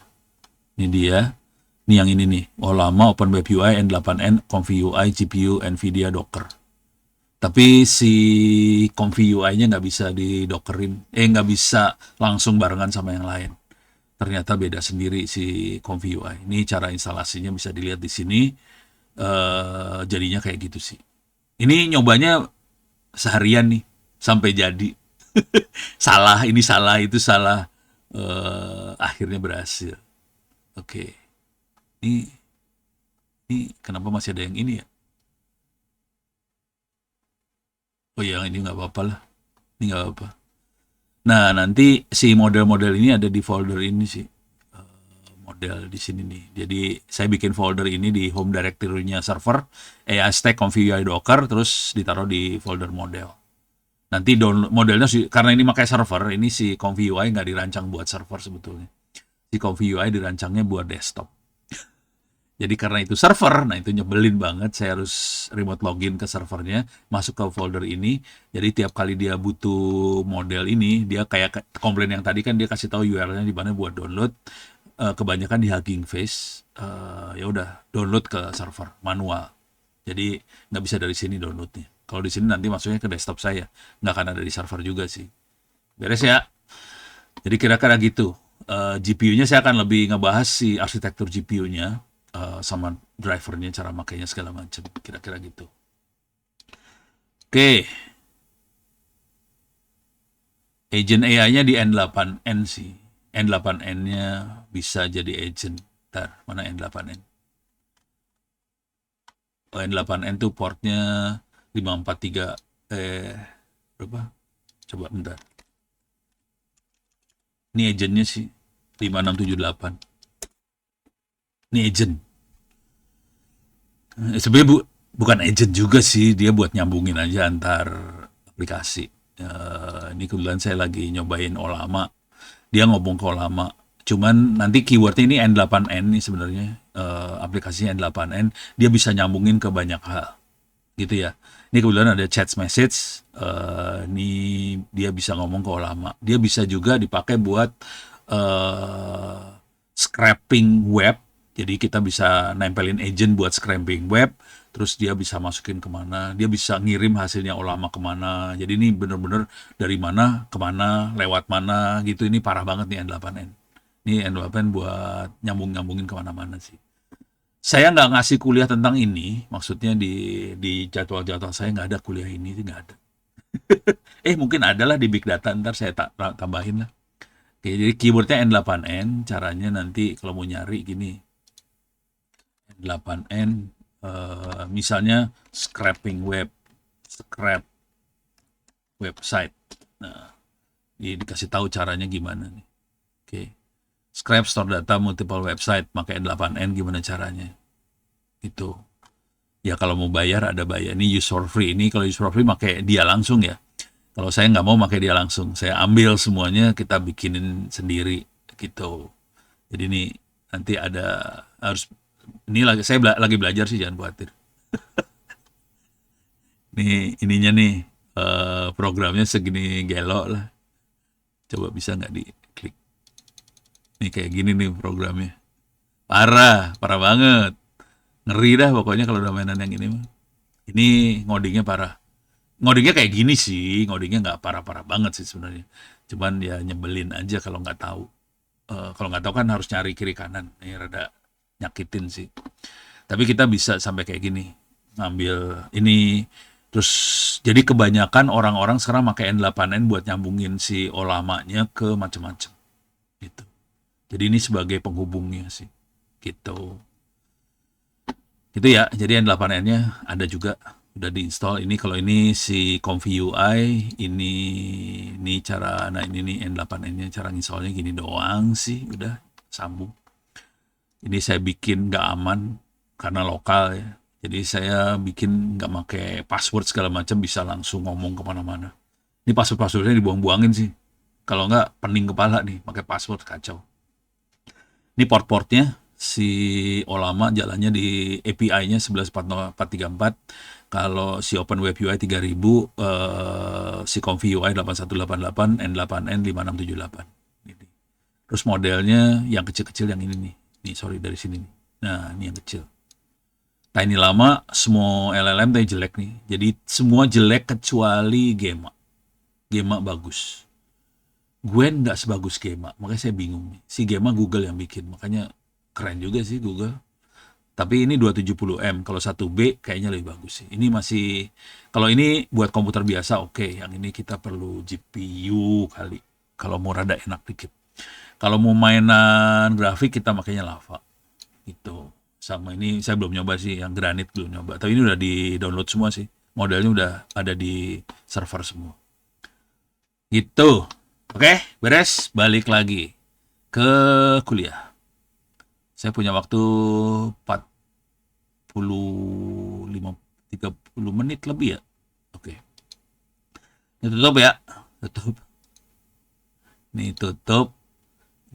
Ini dia, ini yang ini nih, Ollama, OpenWebUI, N8N, ComfyUI, GPU, NVIDIA, Docker. Tapi si ComfyUI-nya nggak bisa di Dockerin, nggak bisa langsung barengan sama yang lain. Ternyata beda sendiri si ComfyUI. Ini cara instalasinya bisa dilihat di sini. Jadinya kayak gitu sih. Ini nyobanya seharian nih sampai jadi. Salah, ini salah, itu salah. Akhirnya berhasil. Oke. Ini kenapa masih ada yang ini ya? Oh ya, ini nggak apa-apa lah. Ini nggak apa-apa. Nah, nanti si model-model ini ada di folder ini sih. Model di sini nih. Jadi saya bikin folder ini di home directory-nya server, AI Stack, ComfyUI, Docker, terus ditaruh di folder model. Nanti download modelnya sih, karena ini pakai server, ini si ComfyUI nggak dirancang buat server sebetulnya. Si ComfyUI dirancangnya buat desktop. Jadi karena itu server, nah itu nyebelin banget. Saya harus remote login ke servernya, masuk ke folder ini. Jadi tiap kali dia butuh model ini, dia kayak komplain yang tadi kan dia kasih tahu URL-nya di mana buat download. Kebanyakan di Hugging Face. Ya udah download ke server manual. Jadi nggak bisa dari sini downloadnya. Kalau di sini nanti masuknya ke desktop saya, nggak akan ada di server juga sih. Beres ya. Jadi kira-kira gitu. GPU-nya saya akan lebih ngebahas si arsitektur GPU-nya. Sama drivernya, cara makainya segala macam, kira-kira gitu. Oke, agent AI-nya di N8N sih. N8N-nya bisa jadi agent. Ntar, mana N8N? Oh, N8N tuh portnya 543 berapa? Coba bentar. Ini agentnya sih 5678. Ini agent. Sebenarnya bukan agent juga sih, dia buat nyambungin aja antar aplikasi. Ini kebetulan saya lagi nyobain Ollama, dia ngomong ke Ollama. Cuman nanti keywordnya ini N8N nih sebenarnya, aplikasinya N8N, dia bisa nyambungin ke banyak hal, gitu ya. Ini kebetulan ada chat message, ini dia bisa ngomong ke Ollama. Dia bisa juga dipakai buat scraping web. Jadi kita bisa nempelin agent buat scraping web, terus dia bisa masukin kemana, dia bisa ngirim hasilnya Ollama kemana. Jadi ini bener-bener dari mana, kemana, lewat mana gitu. Ini parah banget nih N8N. Ini N8N buat nyambung-nyambungin kemana-mana sih. Saya nggak ngasih kuliah tentang ini, maksudnya di jadwal-jadwal saya nggak ada kuliah ini, nggak ada. Mungkin ada lah di Big Data, ntar saya tambahin lah. Oke, jadi keywordnya N8N, caranya nanti kalau mau nyari gini. 8N, misalnya scrap website. Nah, ini dikasih tahu caranya gimana nih. Oke. Scrap store data multiple website pakai 8N gimana caranya? Itu. Ya kalau mau bayar ada bayar. Ini use for free. Ini kalau use for free pakai dia langsung ya. Kalau saya nggak mau pakai dia langsung, saya ambil semuanya kita bikinin sendiri gitu. Jadi ini nanti ada harus ini lagi saya lagi belajar sih jangan khawatir. Nih ininya nih programnya segini gelo lah. Coba bisa nggak diklik? Nih kayak gini nih programnya. Parah, parah banget. Ngeri dah pokoknya kalau udah mainan yang ini mah. Ini ngodingnya parah. Ngodingnya kayak gini sih, ngodingnya nggak parah-parah banget sih sebenarnya. Cuman ya nyebelin aja kalau nggak tahu. Kalau nggak tahu kan harus nyari kiri kanan. Ini rada nyakitin sih. Tapi kita bisa sampai kayak gini. Ngambil ini terus jadi kebanyakan orang-orang sekarang pakai N8N buat nyambungin si olamanya ke macam-macam gitu. Jadi ini sebagai penghubungnya sih. Gitu. Itu ya, jadi N8N-nya ada juga udah diinstal. Ini kalau ini si Comfy UI, ini cara nah ini nih N8N-nya cara installnya gini doang sih, udah sambung. Ini saya bikin nggak aman karena lokal ya. Jadi saya bikin nggak pakai password segala macam bisa langsung ngomong kemana-mana. Ini password-passwordnya dibuang-buangin sih. Kalau nggak pening kepala nih pakai password kacau. Ini port-portnya si Olama jalannya di API-nya 11.434. Kalau si Open Web UI 3000, si Comfy UI 8188, N8N 5678. Ini. Terus modelnya yang kecil-kecil yang ini nih. Nih sorry dari sini nih. Nah ini yang kecil. Nah ini lama semua LLM tadi jelek nih. Jadi semua jelek kecuali Gema. Gema bagus. Gwen nggak sebagus Gema, makanya saya bingung nih. Si Gema Google yang bikin, makanya keren juga sih Google. Tapi ini 270M, kalau 1B kayaknya lebih bagus sih. Ini masih, kalau ini buat komputer biasa oke. Yang ini kita perlu GPU kali. Kalau mau rada enak dikit. Kalau mau mainan grafik kita makanya Lava. Itu. Sama ini saya belum nyoba sih, yang Granite belum nyoba. Tapi ini udah di download semua sih. Modelnya udah ada di server semua. Gitu. Oke, beres. Balik lagi ke kuliah. Saya punya waktu 45 30 menit lebih ya. Oke. Ini tutup ya. Tutup. Ini tutup.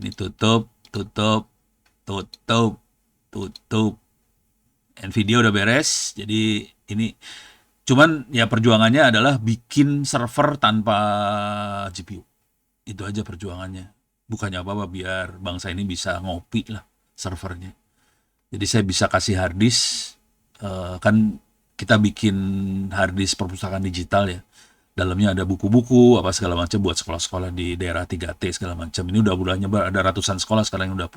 Ini tutup, tutup, tutup, tutup. Nvidia udah beres. Jadi ini cuman ya perjuangannya adalah bikin server tanpa GPU. Itu aja perjuangannya. Bukannya apa-apa biar bangsa ini bisa ngopi lah servernya. Jadi saya bisa kasih hard disk, kan kita bikin hard disk perpustakaan digital ya. Dalamnya ada buku-buku apa segala macam buat sekolah-sekolah di daerah 3T segala macam. Ini udah nyebar ada ratusan sekolah sekarang yang udah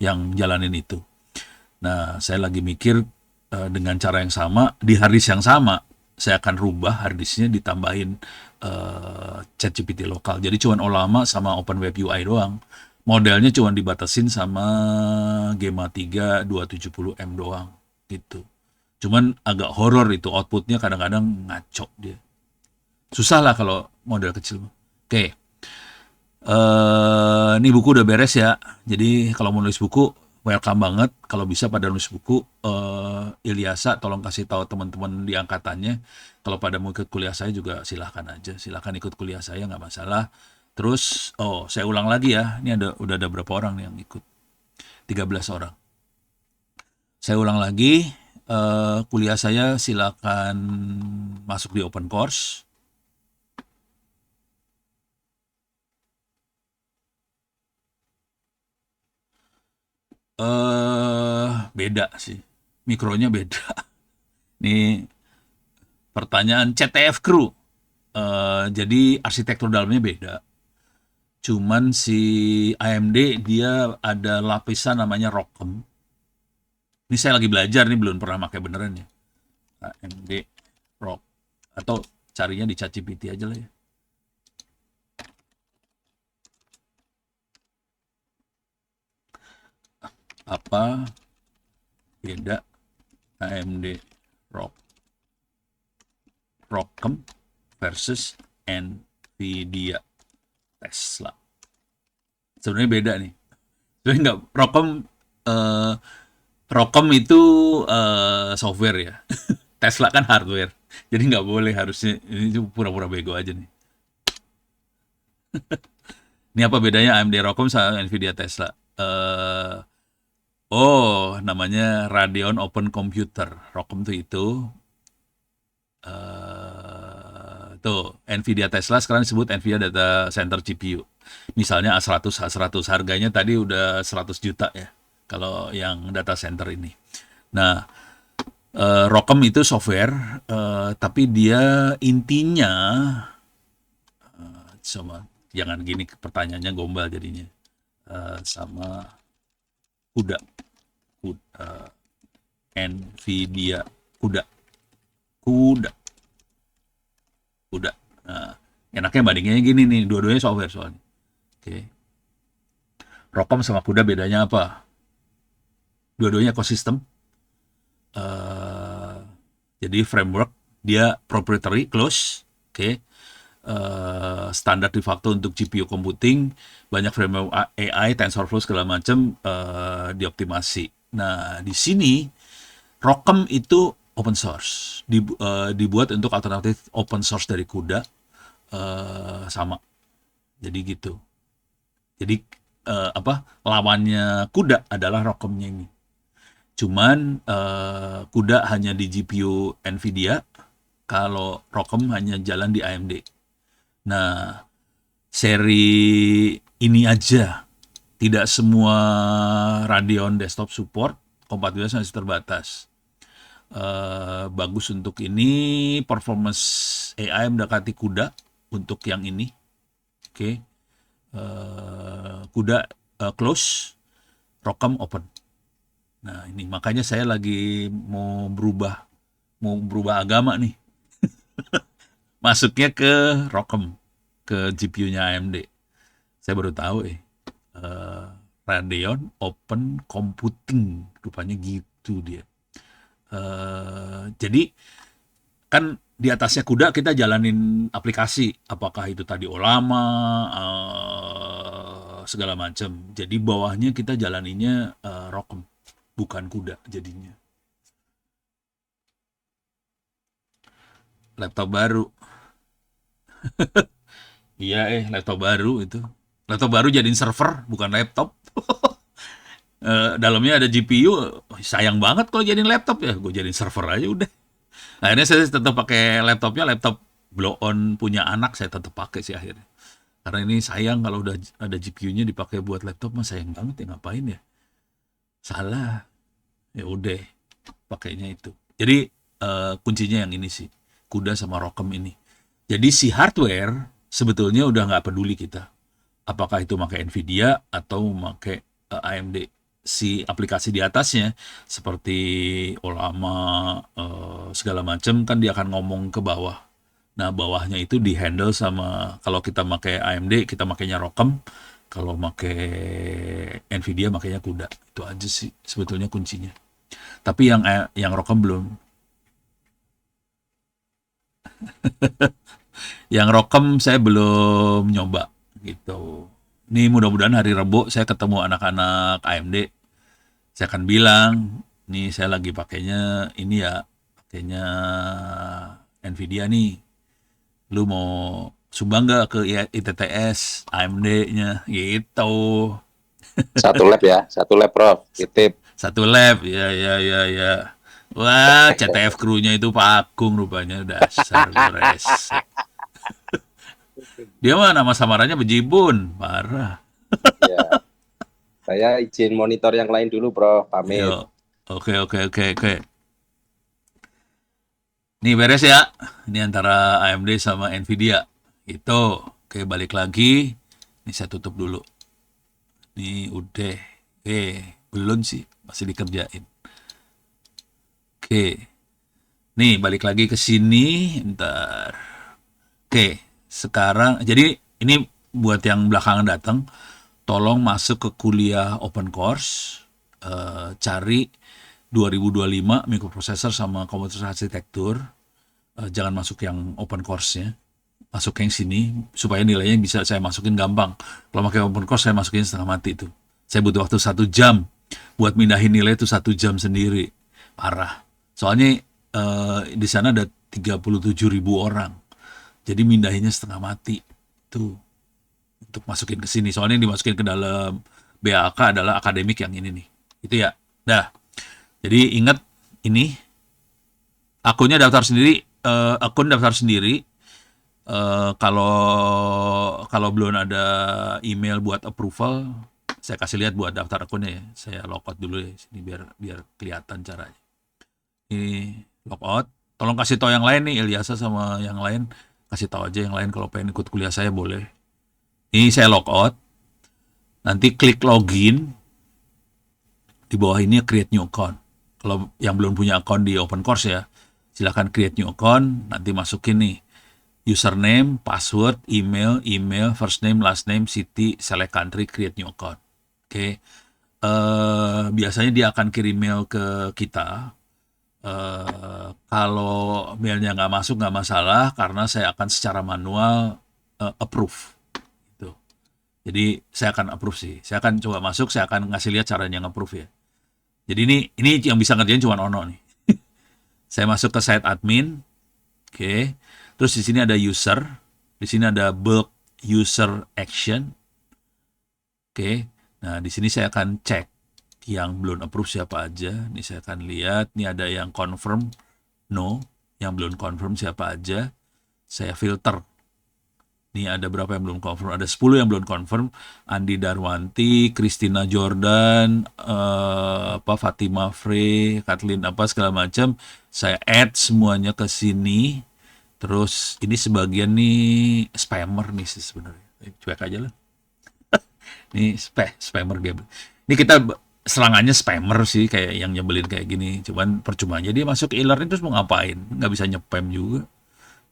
yang jalanin itu. Nah, saya lagi mikir dengan cara yang sama di hard disk yang sama saya akan rubah hard disknya ditambahin ChatGPT lokal. Jadi cuman Olama sama Open Web UI doang. Modelnya cuma dibatasin sama Gema 3 270M doang gitu. Cuman agak horor itu outputnya kadang-kadang ngaco dia. Susah lah kalau model kecil. Oke. Ini buku udah beres ya. Jadi kalau mau nulis buku welcome banget. Kalau bisa pada nulis buku Ilyasa tolong kasih tahu teman-teman di angkatannya. Kalau pada mau ikut kuliah saya juga silahkan aja. Silahkan ikut kuliah saya nggak masalah. Terus saya ulang lagi ya. Ini udah ada berapa orang yang ikut? 13 orang. Saya ulang lagi. Kuliah saya silakan masuk di open course. Beda sih. Mikronya beda. Ini pertanyaan CTF Crew. Jadi arsitektur dalamnya beda. Cuman si AMD dia ada lapisan namanya ROCm. Ini saya lagi belajar nih belum pernah pakai beneran ya. AMD ROC atau carinya di ChatGPT aja lah ya. Apa beda AMD Rock ROCm versus Nvidia Tesla. Sebenarnya beda nih. Sebenarnya nggak eh, ROCm itu software ya. Tesla kan hardware. Jadi nggak boleh, harusnya ini pura-pura bego aja nih. Ini apa bedanya AMD ROCm sama Nvidia Tesla? Namanya Radeon Open Computer. ROCm tuh itu tuh Nvidia Tesla sekarang disebut Nvidia Data Center GPU. Misalnya A100, A100 harganya tadi udah 100 juta ya. Kalau yang data center ini. Nah, ROCm itu software, tapi dia intinya sama, jangan gini pertanyaannya gombal jadinya. Sama kuda, Nvidia kuda, kuda. Nah, enaknya bandingannya gini nih, dua-duanya software soalnya. Oke. ROCm sama kuda bedanya apa? Dua-duanya ekosistem. Jadi framework dia proprietary close, oke. Standar de facto untuk GPU computing, banyak framework AI, TensorFlow segala macam dioptimasi. Nah, di sini ROCm itu open source, dibuat untuk alternatif open source dari CUDA, sama. Jadi gitu. Jadi lawannya CUDA adalah ROCmnya ini. Cuman CUDA hanya di GPU Nvidia, kalau ROCm hanya jalan di AMD. Nah, seri ini aja, tidak semua Radeon desktop support, kompatibilitas masih terbatas. Bagus untuk ini, performance AI mendekati CUDA untuk yang ini. Oke. CUDA close, ROCm open. Nah, ini makanya saya lagi mau berubah agama nih. Masuknya ke ROCm, ke GPU-nya AMD. Saya baru tahu Radeon Open Computing, rupanya gitu dia. Jadi kan di atasnya CUDA kita jalanin aplikasi, apakah itu tadi Olama, segala macam. Jadi bawahnya kita jalaninnya ROCm, bukan CUDA jadinya. Laptop baru. Iya, laptop baru itu. Laptop baru jadiin server, bukan laptop. Dalamnya ada GPU, sayang banget kalau jadiin laptop ya. Gue jadiin server aja udah. Akhirnya saya tetap pakai laptopnya, laptop blow on punya anak saya tetap pakai sih akhirnya. Karena ini sayang kalau udah ada GPU-nya dipakai buat laptop, mah sayang banget ya, ngapain ya? Salah. Ya udah, pakainya itu. Jadi kuncinya yang ini sih, CUDA sama ROCm ini. Jadi si hardware sebetulnya udah nggak peduli kita. Apakah itu pakai Nvidia atau pakai AMD. Si aplikasi di atasnya seperti Olama, segala macam kan dia akan ngomong ke bawah. Nah, bawahnya itu di-handle sama, kalau kita pakai AMD, kita makainya ROCm, kalau pakai Nvidia makainya CUDA. Itu aja sih sebetulnya kuncinya. Tapi yang ROCm belum. Yang ROCm saya belum nyoba gitu. Ini mudah-mudahan hari Rebo saya ketemu anak-anak AMD. Saya akan bilang, nih saya lagi pakainya ini ya, pakainya Nvidia nih. Lu mau sumbang nggak ke ITTS AMD-nya gitu. Satu lab ya, satu lab Prof. Titip. Satu lab, ya ya ya ya. Wah, CTF krunya itu Pak Agung rupanya, dasar resek. Dia mah nama samarannya Bejibun, parah. Ya, saya izin monitor yang lain dulu, Prof. Pamit. Yo, oke oke oke oke. Nih beres ya. Ini antara AMD sama Nvidia. Itu. Oke, balik lagi. Ini saya tutup dulu. Ini udah. Belum sih, masih dikerjain. Oke. Nih balik lagi ke sini. Ntar. Oke, sekarang jadi ini buat yang belakangan datang, tolong masuk ke kuliah open course, cari 2025 microprocessor sama komputer arsitektur. Jangan masuk yang open course-nya. Masuk yang sini supaya nilainya bisa saya masukin gampang. Kalau pakai open course saya masukin setengah mati itu. Saya butuh waktu 1 jam buat mindahin nilai itu 1 jam sendiri. Parah. Soalnya di sana ada 37.000 orang. Jadi mindahinnya setengah mati. Itu untuk masukin ke sini. Soalnya yang dimasukin ke dalam BAK adalah akademik yang ini nih. Itu ya. Dah. Jadi ingat ini akunnya daftar sendiri, akun daftar sendiri. Kalau belum ada email buat approval, saya kasih lihat buat daftar akunnya ya. Saya logout dulu ya sini biar kelihatan caranya. Ini logout. Tolong kasih tahu yang lain nih, Ilyasa sama yang lain. Kasih tahu aja yang lain kalau pengen ikut kuliah saya boleh. Ini saya logout. Nanti klik login. Di bawah ini create new account. Kalau yang belum punya account di open course ya, silahkan create new account. Nanti masukin nih username, password, email, first name, last name, city, select country, create new account. Oke. Biasanya dia akan kirim mail ke kita. Kalau mailnya nggak masuk nggak masalah karena saya akan secara manual approve. Gitu. Jadi saya akan approve sih. Saya akan coba masuk, saya akan ngasih lihat caranya nge-approve ya. Jadi ini yang bisa ngerjain cuma Ono nih. Saya masuk ke site admin. Oke. Terus di sini ada user, di sini ada bulk user action. Oke. Nah, di sini saya akan cek yang belum approve siapa aja. Ini saya akan lihat, ini ada yang confirm no, yang belum confirm siapa aja. Saya filter. Ini ada berapa yang belum confirm? Ada 10 yang belum confirm. Andi Darwanti, Christina Jordan, Fatima Frey, Kathleen apa segala macam. Saya add semuanya ke sini. Terus ini sebagian nih spammer nih sih sebenarnya. Cuek aja lah. Ini spammer game. Ini kita serangannya spammer sih kayak yang nyebelin kayak gini. Cuman percuma aja dia masuk e-learning terus mau ngapain? Nggak bisa nyepam juga.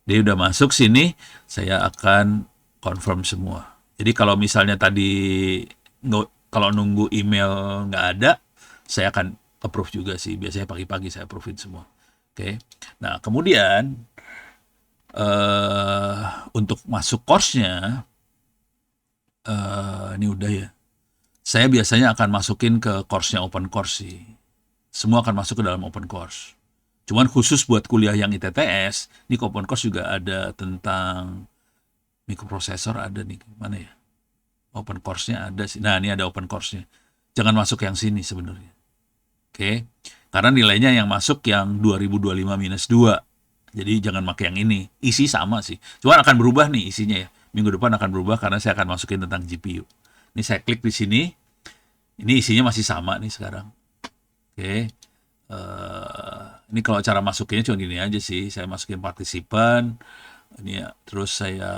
Dia udah masuk sini, saya akan confirm semua. Jadi kalau misalnya tadi kalau nunggu email nggak ada, saya akan approve juga sih. Biasanya pagi-pagi saya approve semua. Oke. Nah kemudian untuk masuk course-nya, ini udah ya. Saya biasanya akan masukin ke course-nya open course sih. Semua akan masuk ke dalam open course. Cuman khusus buat kuliah yang ITTS, ini ke open course juga ada tentang microprocessor ada nih. Mana ya? Open course-nya ada sih. Nah, ini ada open course-nya. Jangan masuk yang sini sebenarnya. Oke. Karena nilainya yang masuk yang 2025-2. Jadi jangan pakai yang ini. Isi sama sih. Cuman akan berubah nih isinya ya. Minggu depan akan berubah karena saya akan masukin tentang GPU. Ini saya klik di sini. Ini isinya masih sama nih sekarang. Oke. Ini kalau cara masukinnya cuma gini aja sih. Saya masukin partisipan. Ini ya. Terus saya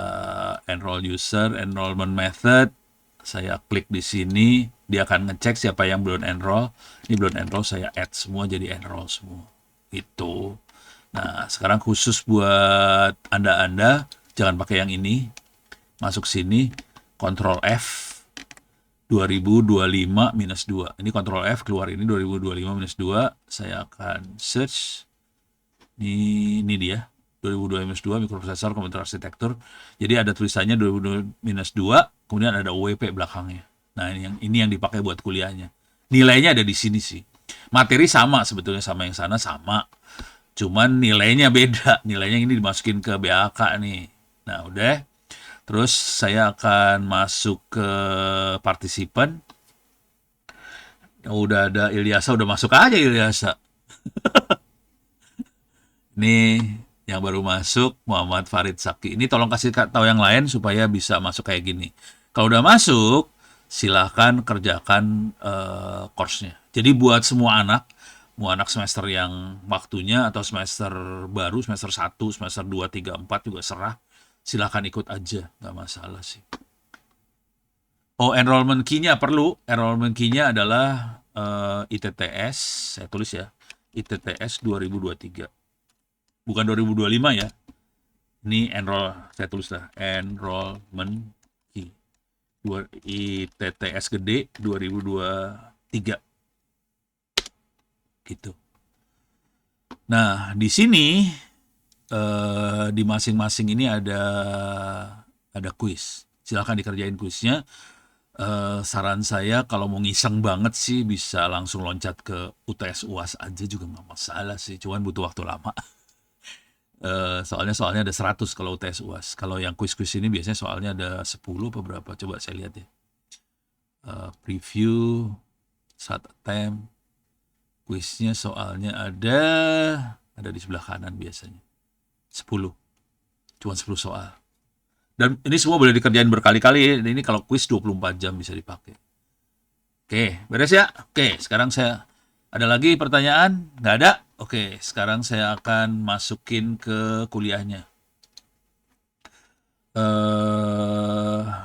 enroll user, enrollment method. Saya klik di sini. Dia akan ngecek siapa yang belum enroll. Ini belum enroll, saya add semua jadi enroll semua. Itu. Nah, sekarang khusus buat Anda, jangan pakai yang ini. Masuk sini, Ctrl F 2025-2. Ini Ctrl F keluar ini 2025-2. Saya akan search. Ini dia. 2025-2 microprocessor komputer arsitektur. Jadi ada tulisannya 2025-2, kemudian ada UWP belakangnya. Nah, ini yang dipakai buat kuliahnya. Nilainya ada di sini sih. Materi sama sebetulnya sama yang sana sama. Cuman nilainya beda. Nilainya ini dimasukin ke BAK nih. Nah, udah. Terus saya akan masuk ke partisipan. Udah ada Ilyasa, udah masuk aja Ilyasa. Ini yang baru masuk Muhammad Farid Saki. Ini tolong kasih tahu yang lain supaya bisa masuk kayak gini. Kalau udah masuk, silahkan kerjakan course-nya. Jadi buat semua anak, mau anak semester yang waktunya atau semester baru, semester 1, semester 2, 3, 4 juga serah. Silahkan ikut aja, nggak masalah sih. Oh, enrollment key-nya perlu. Enrollment key-nya adalah ITTS, saya tulis ya, ITTS 2023. Bukan 2025 ya. Ini saya tulis lah, enrollment key. ITTS gede 2023. gitu. Nah, di sini di masing-masing ini ada kuis. Silakan dikerjain kuisnya. Saran saya kalau mau ngiseng banget sih bisa langsung loncat ke UTS UAS aja juga nggak masalah sih. Cuman butuh waktu lama. Soalnya ada 100 kalau UTS UAS. Kalau yang kuis-kuis ini biasanya soalnya ada 10 apa berapa. Coba saya lihat ya. Preview, start attempt, kuisnya soalnya ada di sebelah kanan biasanya. 10. Cuma 10 soal. Dan ini semua boleh dikerjain berkali-kali. Ini kalau kuis 24 jam bisa dipakai. Oke, beres ya? Oke, sekarang saya ada lagi pertanyaan? Nggak ada? Oke, sekarang saya akan masukin ke kuliahnya.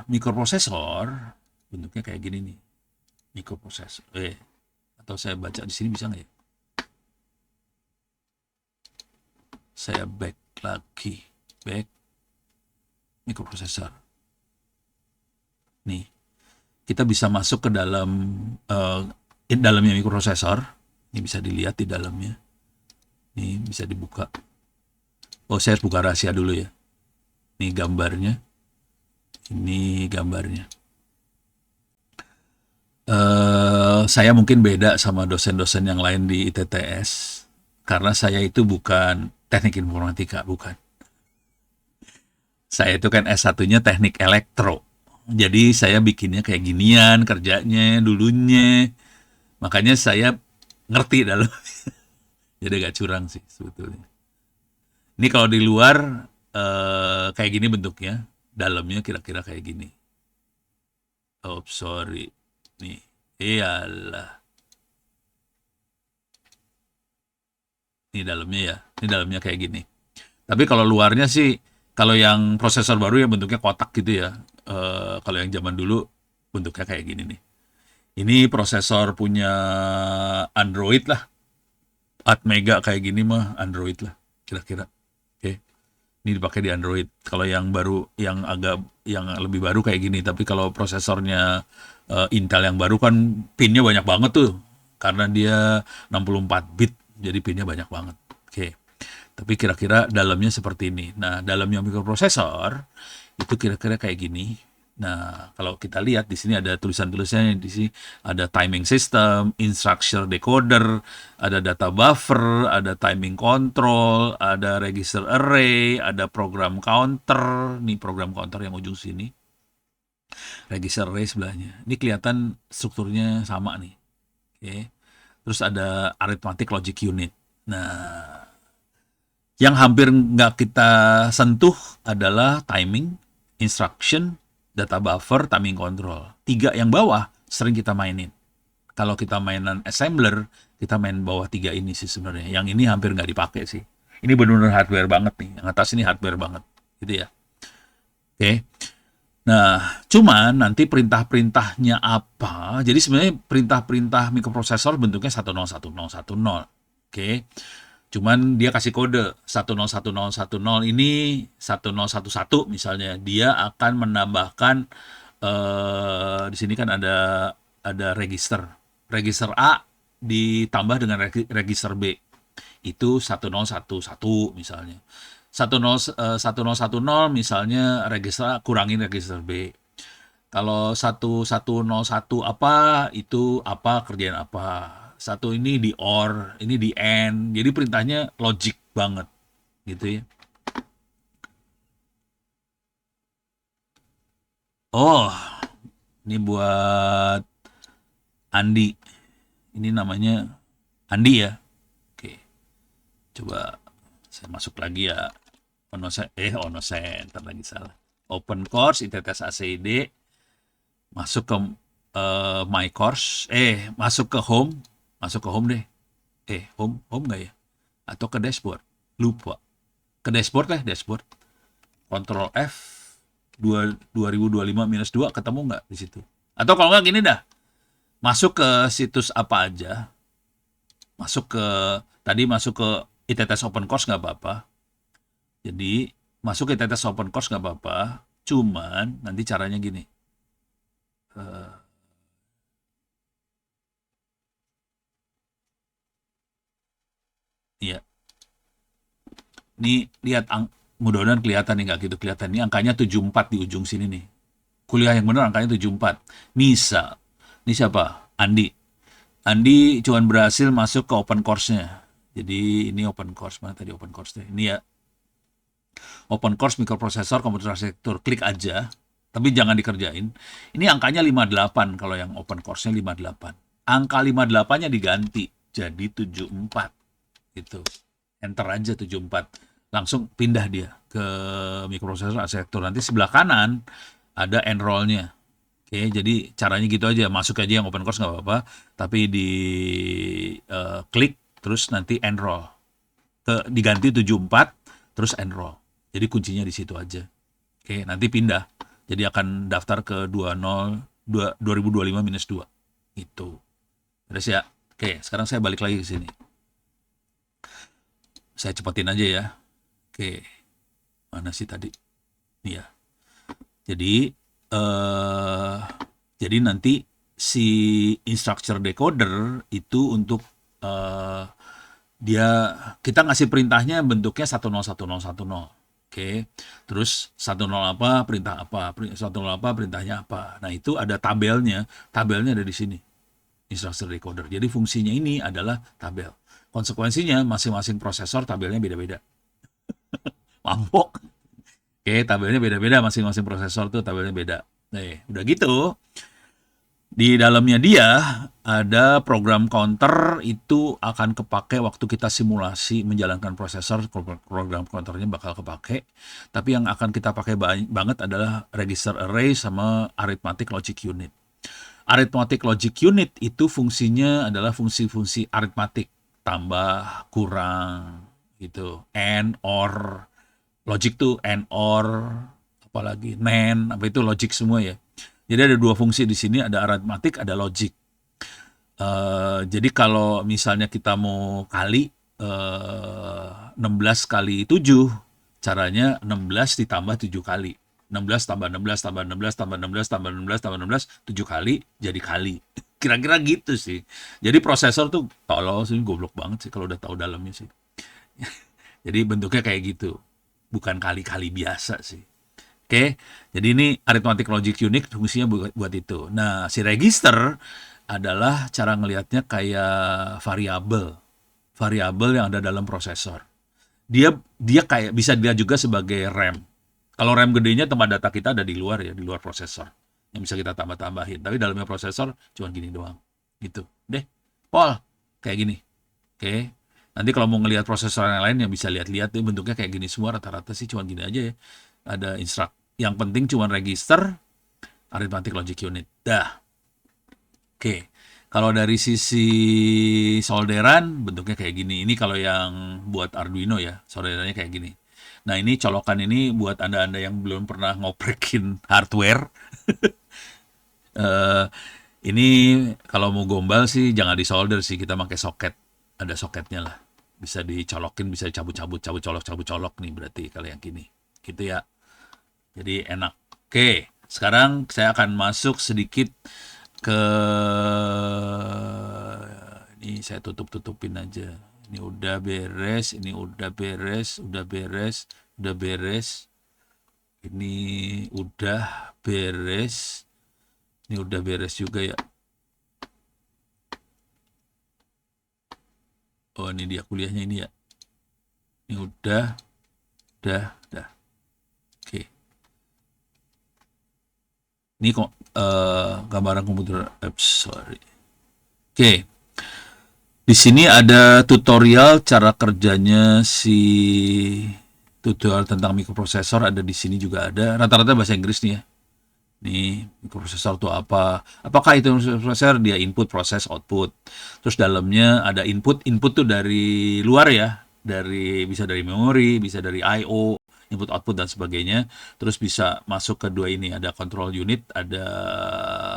Mikroprosesor bentuknya kayak gini nih. Mikroprosesor. Atau saya baca di sini bisa nggak ya? Saya back lagi. Back mikroprosesor. Nih, kita bisa masuk ke dalamnya mikroprosesor. Ini bisa dilihat di dalamnya. Ini bisa dibuka. Oh, saya harus buka rahasia dulu ya. Ini gambarnya. Ini gambarnya. Saya mungkin beda sama dosen-dosen yang lain di ITTS. Karena saya itu bukan teknik informatika, bukan. Saya itu kan S1-nya teknik elektro. Jadi saya bikinnya kayak ginian kerjanya dulunya. Makanya saya ngerti dalam. Jadi agak curang sih sebetulnya. Ini kalau di luar kayak gini bentuknya. Dalamnya kira-kira kayak gini. Oh, sorry. Nih. Iyalah. Ini dalamnya ya. Ini dalamnya kayak gini. Tapi kalau luarnya sih, kalau yang prosesor baru ya bentuknya kotak gitu ya. Kalau yang zaman dulu bentuknya kayak gini nih. Ini prosesor punya Android lah. Atmega kayak gini mah Android lah kira-kira. Oke. Ini dipakai di Android. Kalau yang baru, yang lebih baru kayak gini. Tapi kalau prosesornya Intel yang baru kan pinnya banyak banget tuh. Karena dia 64 bit, jadi pinnya banyak banget. Oke. Tapi kira-kira dalamnya seperti ini. Nah, dalamnya mikroprosesor itu kira-kira kayak gini. Nah, kalau kita lihat di sini ada tulisan-tulisannya, di sini ada timing system, instruction decoder, ada data buffer, ada timing control, ada register array, ada program counter. Nih program counter yang ujung sini. Register array sebelahnya. Ini kelihatan strukturnya sama nih. Oke. Terus ada arithmetic logic unit. Nah, yang hampir nggak kita sentuh adalah timing, instruction, data buffer, timing control. 3 yang bawah sering kita mainin. Kalau kita mainan assembler, kita main bawah 3 ini sih sebenarnya. Yang ini hampir nggak dipakai sih. Ini benar-benar hardware banget nih. Yang atas ini hardware banget. Gitu ya. Oke. Nah, cuman nanti perintah-perintahnya apa? Jadi sebenarnya perintah-perintah mikroprosesor bentuknya 101010. Oke. Cuman dia kasih kode 101010 ini 1011 misalnya. Dia akan menambahkan di sini kan ada register. Register A ditambah dengan register B. Itu 1011 misalnya. 1010 misalnya register A kurangin register B. Kalau 1101 apa, itu apa, kerjaan apa. Satu ini di OR, ini di AND. Jadi perintahnya logic banget. Gitu ya. Oh, ini buat Andi. Ini namanya Andi ya. Oke, coba saya masuk lagi ya. Center lagi salah. Open course, ITTS ACID. Masuk ke my course. Masuk ke home. Masuk ke home deh. Home nggak ya? Atau ke dashboard? Lupa. Ke dashboard lah, dashboard. Control F 2025-2 ketemu nggak di situ? Atau kalau nggak gini dah, masuk ke situs apa aja, masuk ke ITTS Open Course nggak apa-apa. Jadi masuk ke ITTS Open Course nggak apa-apa, cuman nanti caranya gini. Nih lihat mudah-mudahan kelihatan nih, nggak gitu kelihatan. Ini angkanya 74 di ujung sini nih. Kuliah yang benar angkanya 74. Misal, ini siapa? Andi. Andi cuman berhasil masuk ke open course-nya. Jadi ini open course, mana tadi open course-nya? Ini ya, open course mikroprosesor komputer arsitektur. Klik aja, tapi jangan dikerjain. Ini angkanya 58 kalau yang open course-nya 58. Angka 58-nya diganti jadi 74 gitu. Enter aja 74. Langsung pindah dia ke mikroprosesor arsitektur. Nanti sebelah kanan ada enroll-nya. Oke, jadi caranya gitu aja. Masuk aja yang open course nggak apa-apa, tapi di klik terus nanti enroll. Diganti 74 terus enroll. Jadi kuncinya di situ aja. Oke, nanti pindah. Jadi akan daftar ke 2025 minus 2. Itu. Terus ya. Oke, sekarang saya balik lagi ke sini. Saya cepetin aja ya. Oke. Mana sih tadi? Nih ya. Jadi nanti si instructor decoder itu untuk kita ngasih perintahnya bentuknya 101010. Oke. Terus 10 apa perintah apa, 10 apa perintahnya apa. Nah, itu ada tabelnya. Tabelnya ada di sini. Instructor decoder. Jadi fungsinya ini adalah tabel. Konsekuensinya masing-masing prosesor tabelnya beda-beda. Mampok. Oke, tabelnya beda-beda, masing-masing prosesor tuh tabelnya beda. Nih, udah gitu. Di dalamnya dia ada program counter, itu akan kepake waktu kita simulasi menjalankan prosesor. Program counternya bakal kepake. Tapi yang akan kita pakai banget adalah register array sama arithmetic logic unit. Arithmetic logic unit itu fungsinya adalah fungsi-fungsi aritmatik, tambah, kurang, gitu. And, or, logic tuh and, or, apalagi NAND, apa itu logic semua ya. Jadi ada dua fungsi di sini, ada arithmetic, ada logic. Jadi kalau misalnya kita mau kali 16 kali 7, caranya 16 ditambah 7 kali. 16 tambah 16 tambah 16 tambah 16 tambah 16 tambah 16, 7 kali jadi kali. Kira-kira gitu sih. Jadi prosesor tuh tolol sih, goblok banget sih kalau udah tahu dalamnya sih. Jadi bentuknya kayak gitu. Bukan kali-kali biasa sih. Oke, jadi ini arithmetic logic unit fungsinya buat itu. Nah, si register adalah cara ngelihatnya kayak variabel yang ada dalam prosesor. Dia kayak bisa dilihat juga sebagai RAM. Kalau RAM gedenya tempat data kita ada di luar ya, di luar prosesor. Yang bisa kita tambah-tambahin. Tapi dalamnya prosesor cuma gini doang. Gitu. Deh, Paul, kayak gini. Oke. Nanti kalau mau ngelihat prosesor yang lain yang bisa lihat-lihat, bentuknya kayak gini semua, rata-rata sih cuma gini aja ya. Ada instruct. Yang penting cuma register, arithmetic logic unit. Dah. Oke. Kalau dari sisi solderan, bentuknya kayak gini. Ini kalau yang buat Arduino ya, solderannya kayak gini. Nah, ini colokan ini buat Anda-Anda yang belum pernah ngoprekin hardware. Ini kalau mau gombal sih jangan disolder sih, kita pakai soket. Ada soketnya lah. Bisa dicolokin, bisa cabut-cabut, cabut-colok nih berarti kalau yang gini. Gitu ya. Jadi enak. Oke, sekarang saya akan masuk sedikit ke ini, saya tutupin aja. Ini udah beres, ini udah beres, udah beres, udah beres. Ini udah beres. Ini udah beres juga ya. Oh, ini dia kuliahnya ini ya. Ini udah. Oke. Ini kok gambaran komputer apps, sorry. Oke. Di sini ada tutorial cara kerjanya tutorial tentang mikroprosesor ada di sini juga ada. Rata-rata bahasa Inggris nih ya. Nih, mikroprosesor itu apa? Apakah itu mikroprosesor? Dia input, proses, output. Terus dalamnya ada input tuh dari luar ya. Bisa dari memori, bisa dari I/O, input output dan sebagainya. Terus bisa masuk ke dua ini, ada control unit, ada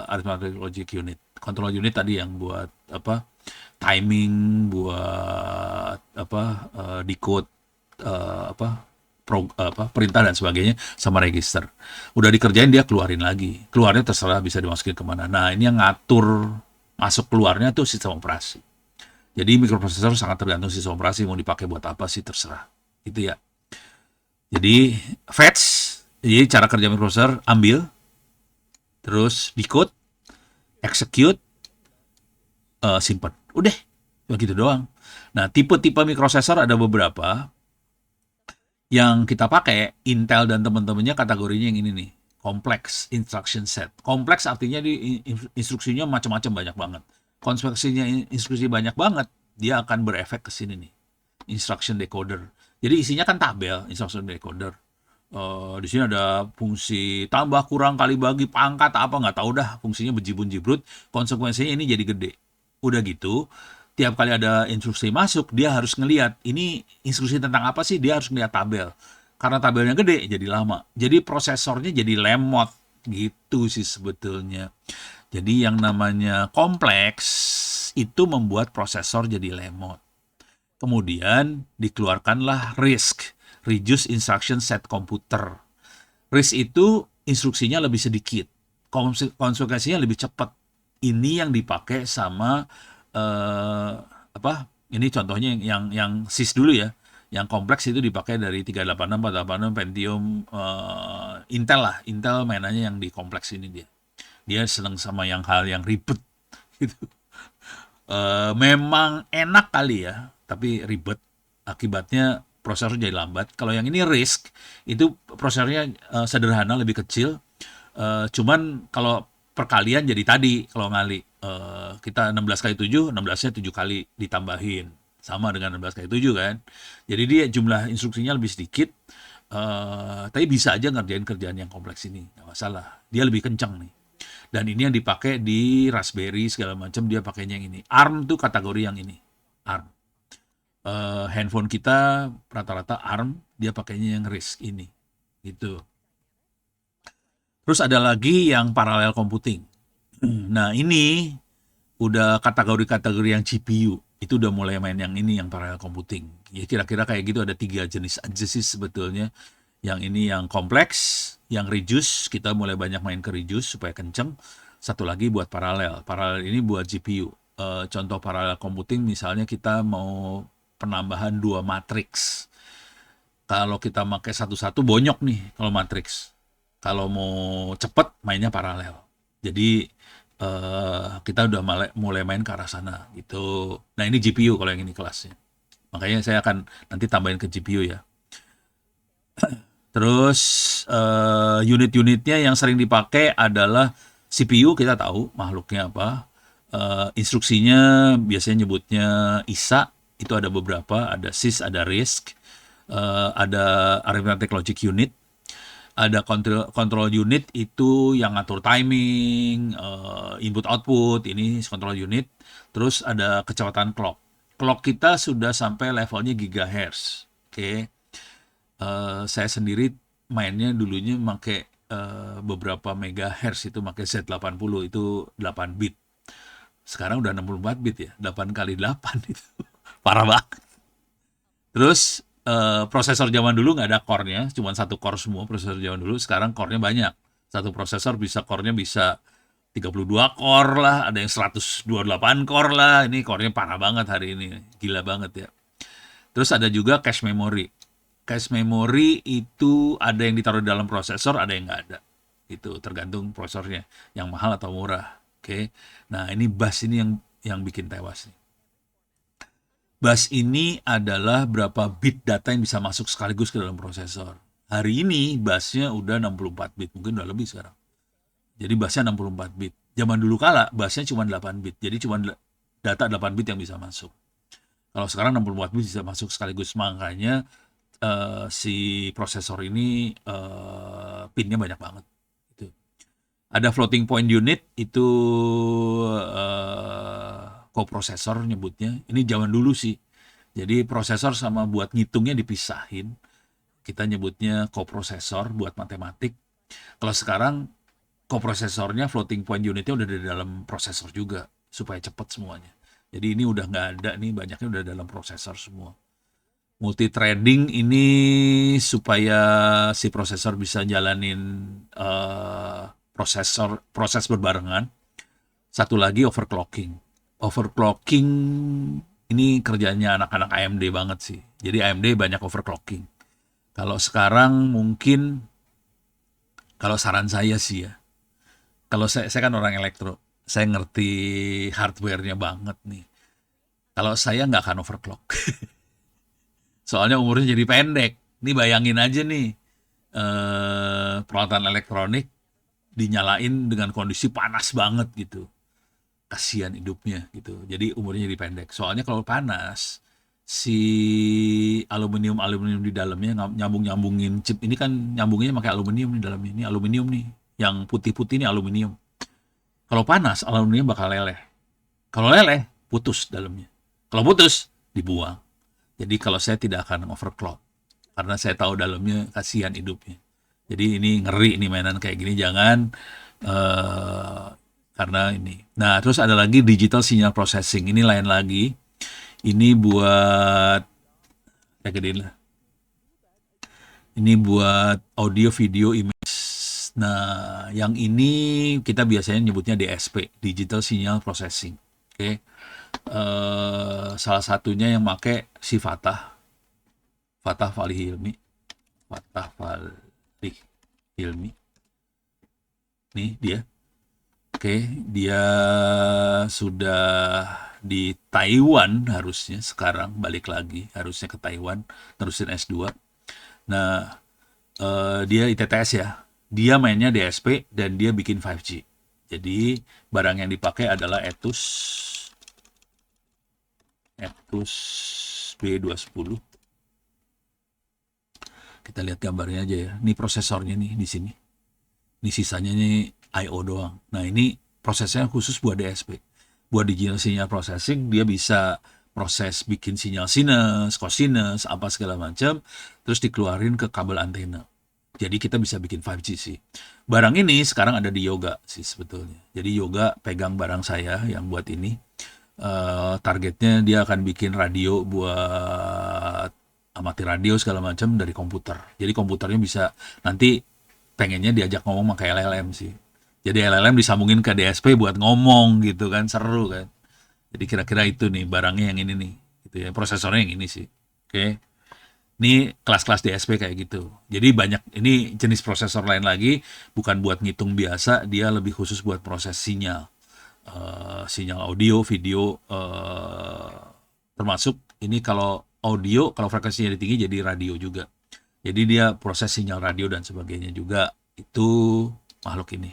arithmetic logic unit. Control unit tadi yang buat apa? Timing, buat apa? Decode perintah dan sebagainya, sama register. Udah dikerjain dia keluarin lagi. Keluarnya terserah bisa dimasukin kemana. Nah, ini yang ngatur masuk keluarnya tuh sistem operasi. Jadi mikroprosesor sangat tergantung sistem operasi mau dipakai buat apa sih terserah. Gitu ya. Jadi fetch, jadi cara kerja microprocessor, ambil, terus decode, execute, simpan. Udah, begitu doang. Nah, tipe-tipe microprocessor ada beberapa. Yang kita pakai, Intel dan teman-temannya kategorinya yang ini nih, complex instruction set. Kompleks artinya instruksinya macam-macam, banyak banget. Konstruksinya instruksi banyak banget, dia akan berefek ke sini nih, instruction decoder. Jadi isinya kan tabel, instruction decoder. Di sini ada fungsi tambah, kurang, kali, bagi, pangkat, apa nggak tahu dah, fungsinya bejibun jibrut. Konsekuensinya ini jadi gede. Udah gitu, tiap kali ada instruksi masuk, dia harus ngelihat ini instruksi tentang apa sih, dia harus ngelihat tabel. Karena tabelnya gede, jadi lama. Jadi prosesornya jadi lemot gitu sih sebetulnya. Jadi yang namanya kompleks itu membuat prosesor jadi lemot. Kemudian dikeluarkanlah RISC, Reduced Instruction Set Computer. RISC itu instruksinya lebih sedikit, konsekuensinya lebih cepat. Ini yang dipakai sama apa? Ini contohnya yang SIS dulu ya. Yang kompleks itu dipakai dari 386, 486, Pentium, Intel lah. Intel mainannya yang di kompleks ini dia. Dia seneng sama yang hal yang ribet gitu. Memang enak kali ya, tapi ribet. Akibatnya prosesor jadi lambat. Kalau yang ini RISC, itu prosesornya sederhana, lebih kecil. Cuman kalau perkalian jadi tadi, kalau ngali. Kita 16 kali 7, 16-nya 7 kali ditambahin. Sama dengan 16 kali 7 kan. Jadi dia jumlah instruksinya lebih sedikit. Tapi bisa aja ngerjain kerjaan yang kompleks ini. Nggak masalah. Dia lebih kencang nih. Dan ini yang dipakai di Raspberry segala macam, dia pakainya yang ini. ARM tuh kategori yang ini. ARM. Handphone kita rata-rata ARM, dia pakainya yang RISC ini. Gitu. Terus ada lagi yang parallel computing. Nah, ini udah kategori-kategori yang GPU. Itu udah mulai main yang ini, yang parallel computing. Ya kira-kira kayak gitu, ada 3 jenis aja sih sebetulnya. Yang ini yang kompleks, yang reduce, kita mulai banyak main ke reduce supaya kenceng. Satu lagi buat paralel. Paralel ini buat GPU. Contoh parallel computing misalnya kita mau penambahan 2 matriks. Kalau kita pakai satu-satu bonyok nih kalau matriks. Kalau mau cepet mainnya paralel. Jadi kita udah mulai main ke arah sana gitu. Nah, ini GPU kalau yang ini kelasnya. Makanya saya akan nanti tambahin ke GPU ya. Terus unit-unitnya yang sering dipakai adalah CPU, kita tahu makhluknya apa. Instruksinya biasanya nyebutnya ISA, itu ada beberapa, ada SIS, ada RISC, ada Arithmetic Logic Unit, ada control unit itu yang ngatur timing, input output, ini control unit. Terus ada kecepatan clock. Clock kita sudah sampai levelnya gigahertz. Oke. Saya sendiri mainnya dulunya pakai beberapa megahertz, itu pakai Z80, itu 8 bit. Sekarang udah 64 bit ya, 8 kali 8 itu. Parah banget. Terus prosesor zaman dulu nggak ada core-nya, cuma satu core semua prosesor zaman dulu. Sekarang core-nya banyak. Satu prosesor core-nya bisa 32 core lah, ada yang 128 core lah. Ini core-nya parah banget hari ini, gila banget ya. Terus ada juga cache memory. Cache memory itu ada yang ditaruh di dalam prosesor, ada yang nggak ada. Itu tergantung prosesornya, yang mahal atau murah. Oke. Nah, ini bus ini yang bikin tewas nih. Bus ini adalah berapa bit data yang bisa masuk sekaligus ke dalam prosesor. Hari ini busnya udah 64 bit, mungkin udah lebih sekarang. Jadi busnya 64 bit. Zaman dulu kala busnya cuma 8 bit, jadi cuma data 8 bit yang bisa masuk. Kalau sekarang 64 bit bisa masuk sekaligus, makanya si prosesor ini pinnya banyak banget. Gitu. Ada floating point unit, itu koprosesor nyebutnya. Ini zaman dulu sih. Jadi prosesor sama buat ngitungnya dipisahin. Kita nyebutnya koprosesor buat matematik. Kalau sekarang koprosesornya, floating point unitnya udah di dalam prosesor juga supaya cepat semuanya. Jadi ini udah nggak ada nih, banyaknya udah dalam prosesor semua. Multithreading ini supaya si prosesor bisa jalanin proses berbarengan. Satu lagi overclocking. Overclocking ini kerjanya anak-anak AMD banget sih. Jadi AMD banyak overclocking. Kalau sekarang mungkin, kalau saran saya sih ya, kalau saya kan orang elektro, saya ngerti hardware-nya banget nih. Kalau saya nggak akan overclock, soalnya umurnya jadi pendek. Ini bayangin aja nih, peralatan elektronik dinyalain dengan kondisi panas banget gitu. Kasihan hidupnya gitu. Jadi umurnya jadi pendek. Soalnya kalau panas, si aluminium-aluminium di dalamnya nyambung-nyambungin chip ini kan nyambungnya pakai aluminium di dalamnya. Ini aluminium nih. Yang putih-putih ini aluminium. Kalau panas, aluminium bakal leleh. Kalau leleh, putus dalamnya. Kalau putus, dibuang. Jadi kalau saya tidak akan overclock. Karena saya tahu dalamnya kasihan hidupnya. Jadi ini ngeri nih mainan kayak gini. Jangan eh karena ini. Nah, terus ada lagi digital signal processing. Ini lain lagi. Ini buat, saya gedein lah. Ini buat audio, video, image. Nah, yang ini kita biasanya nyebutnya DSP, Digital Signal Processing. Oke. Salah satunya yang pakai si Fatah Falih Hilmi. Fatah Falih Hilmi. Nih dia. Oke, dia sudah di Taiwan harusnya sekarang balik lagi, harusnya ke Taiwan terusin S2. Nah, dia ITTS ya. Dia mainnya DSP dan dia bikin 5G. Jadi barang yang dipakai adalah Atus B210. Kita lihat gambarnya aja ya. Ini prosesornya nih di sini. Ini sisanya nih I/O doang. Nah, ini prosesnya khusus buat DSP. Buat digital signal processing, dia bisa proses bikin sinyal sinus, cosinus, apa segala macam, terus dikeluarin ke kabel antena. Jadi kita bisa bikin 5G sih. Barang ini sekarang ada di Yoga sih sebetulnya. Jadi Yoga pegang barang saya yang buat ini. Targetnya dia akan bikin radio buat amati radio segala macam dari komputer. Jadi komputernya bisa nanti pengennya diajak ngomong pakai LLM sih. Jadi LLM disambungin ke DSP buat ngomong gitu kan, seru kan. Jadi kira-kira itu nih barangnya yang ini nih, gitu ya. Prosesornya yang ini sih. Oke. Ini kelas-kelas DSP kayak gitu. Jadi banyak ini jenis prosesor lain lagi, bukan buat ngitung biasa, dia lebih khusus buat proses sinyal. Sinyal audio, video, termasuk ini kalau audio, kalau frekuensinya tinggi jadi radio juga. Jadi dia proses sinyal radio dan sebagainya juga. Itu makhluk ini.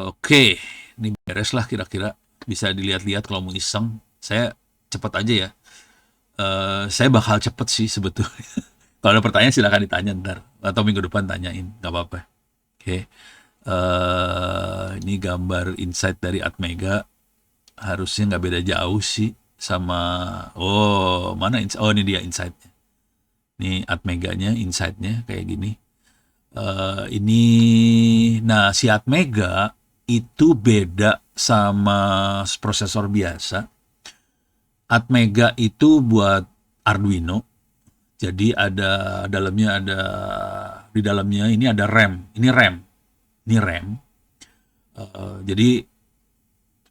Oke, ini beres lah kira-kira. Bisa dilihat-lihat kalau mau iseng. Saya cepet aja ya. Saya bakal cepet sih sebetulnya. Kalau ada pertanyaan silahkan ditanya ntar. Atau minggu depan tanyain, nggak apa-apa. Oke. Ini gambar insight dari Atmega. Harusnya nggak beda jauh sih sama, oh mana oh ini dia insight-nya. Ini Atmeganya, insight-nya kayak gini. Ini, nah si Atmega itu beda sama prosesor biasa. Atmega itu buat Arduino. Jadi ada dalamnya ada di dalamnya ini ada RAM. Ini RAM. Ini RAM. Jadi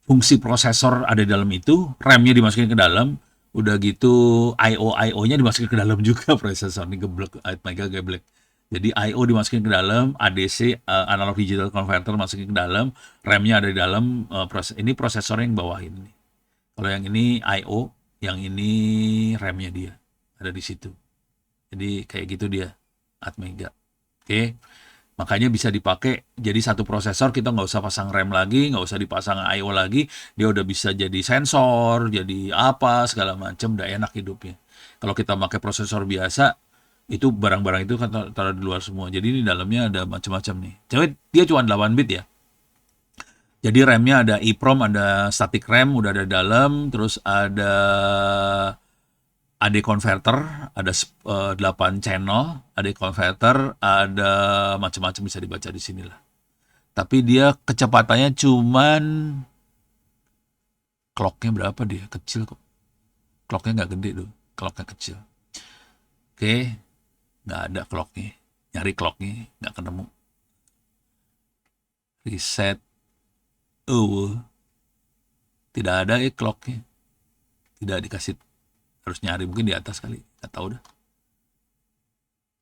fungsi prosesor ada di dalam itu, RAM-nya dimasukin ke dalam, udah gitu I/O-nya dimasukin ke dalam juga prosesor ini geblek, Atmega geblek. Jadi I/O dimasukin ke dalam, ADC analog digital converter masukin ke dalam, RAM-nya ada di dalam, ini prosesor yang bawahin nih. Kalau yang ini I/O, yang ini RAM-nya dia ada di situ. Jadi kayak gitu dia Atmega. Oke. Makanya bisa dipakai jadi satu prosesor, kita nggak usah pasang RAM lagi, nggak usah dipasang I/O lagi, dia udah bisa jadi sensor, jadi apa segala macam, udah enak hidupnya. Kalau kita pakai prosesor biasa, itu barang-barang itu kan taruh di luar semua. Jadi di dalamnya ada macam-macam nih. Jadi dia cuma 8 bit ya. Jadi RAM-nya ada EEPROM, ada static RAM udah ada di dalam, terus ada AD converter, ada 8 channel, AD converter, ada macam-macam bisa dibaca di sini lah. Tapi dia kecepatannya cuman, clocknya berapa dia? Kecil kok. Clocknya nggak gede tuh, clocknya kecil. Oke, nggak ada clocknya. Nyari clocknya nggak ketemu. Reset, tidak ada clocknya. Tidak dikasih harus nyari mungkin di atas kali, nggak tahu dah.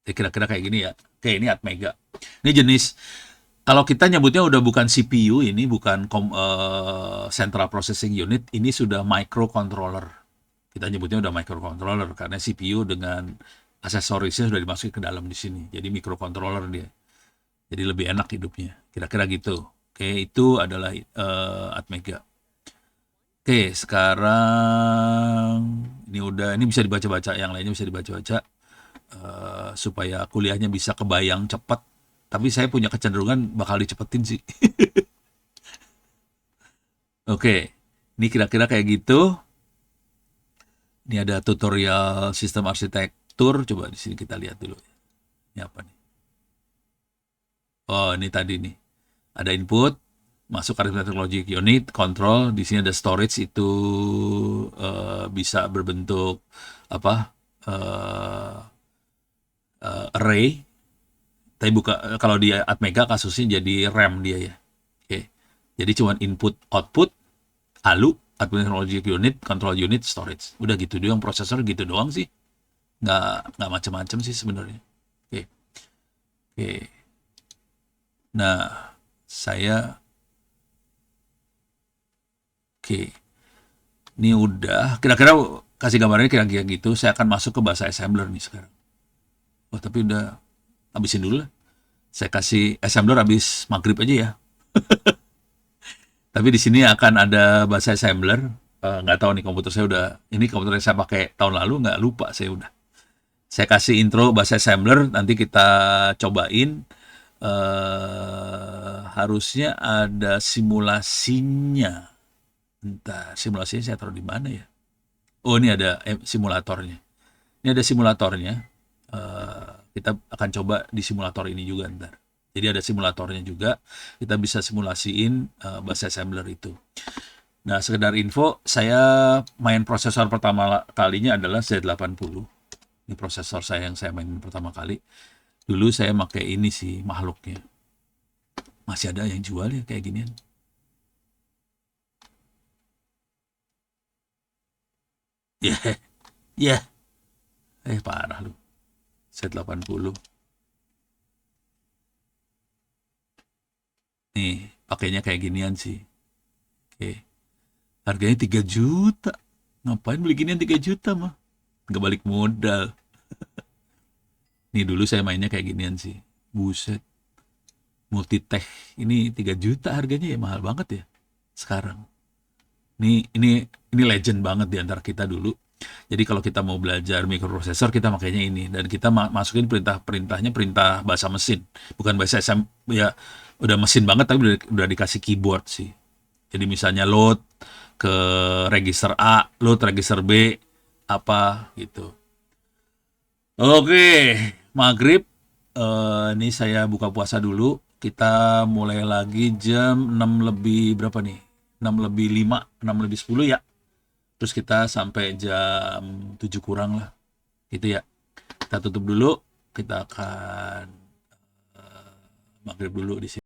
Kira-kira kayak gini ya. Oke, ini Atmega. Ini jenis, kalau kita nyebutnya udah bukan CPU, ini bukan Central Processing Unit, ini sudah microcontroller. Kita nyebutnya udah microcontroller karena CPU dengan aksesorisnya sudah dimasukin ke dalam di sini. Jadi microcontroller dia. Jadi lebih enak hidupnya. Kira-kira gitu. Oke, itu adalah Atmega. Oke, sekarang ini bisa dibaca-baca, yang lainnya bisa dibaca-baca supaya kuliahnya bisa kebayang cepat. Tapi saya punya kecenderungan bakal dicepetin sih. Oke, ini kira-kira kayak gitu. Ini ada tutorial sistem arsitektur. Coba di sini kita lihat dulu. Ini apa nih? Oh, ini tadi nih. Ada input, masuk arithmetic logic unit, control. Di sini ada storage, itu bisa berbentuk apa? Array. Tapi kalau di Atmega kasusnya jadi RAM dia ya. Oke. Jadi cuma input output, ALU, arithmetic logic unit, control unit, storage. Udah gitu doang, prosesor gitu doang sih. Nggak macam-macam sih sebenarnya. Oke. Oke. Nah, saya oke. Ini udah kira-kira kasih gambarnya kira-kira gitu. Saya akan masuk ke bahasa assembler nih sekarang. Oh, tapi udah habisin dulu lah. Saya kasih assembler habis maghrib aja ya. Tapi di sini akan ada bahasa assembler. Nggak tahu nih komputer saya udah, ini komputer saya pakai tahun lalu, nggak lupa saya udah. Saya kasih intro bahasa assembler, nanti kita cobain. Harusnya ada simulasinya. Entah simulasinya saya taruh di mana ya. Oh, ini ada simulatornya. Ini ada simulatornya. Kita akan coba di simulator ini juga ntar. Jadi ada simulatornya juga. Kita bisa simulasiin bahasa assembler itu. Nah, sekedar info, saya main prosesor pertama kalinya adalah Z80. Ini prosesor saya yang saya mainin pertama kali. Dulu saya pakai ini sih, makhluknya. Masih ada yang jual ya kayak ginian. Ya, yeah, yeah. Parah lu. Z80. Nih, pakainya kayak ginian sih. Oke. Harganya 3 juta. Ngapain beli ginian 3 juta mah? Nggak balik modal. Nih dulu saya mainnya kayak ginian sih. Buset. Multitech ini 3 juta harganya ya, mahal banget ya sekarang. Ini legend banget di antara kita dulu. Jadi kalau kita mau belajar mikroprosesor kita makanya ini, dan kita masukin perintah-perintahnya perintah bahasa mesin, bukan bahasa SM ya, udah mesin banget tapi udah dikasih keyboard sih. Jadi misalnya load ke register A, load register B, apa gitu. Oke, maghrib. Ini saya buka puasa dulu. Kita mulai lagi jam 6 lebih berapa nih? 6 lebih 5, 6 lebih 10 ya. Terus kita sampai jam 7 kurang lah. Gitu ya. Kita tutup dulu. Kita akan maghrib dulu di sini.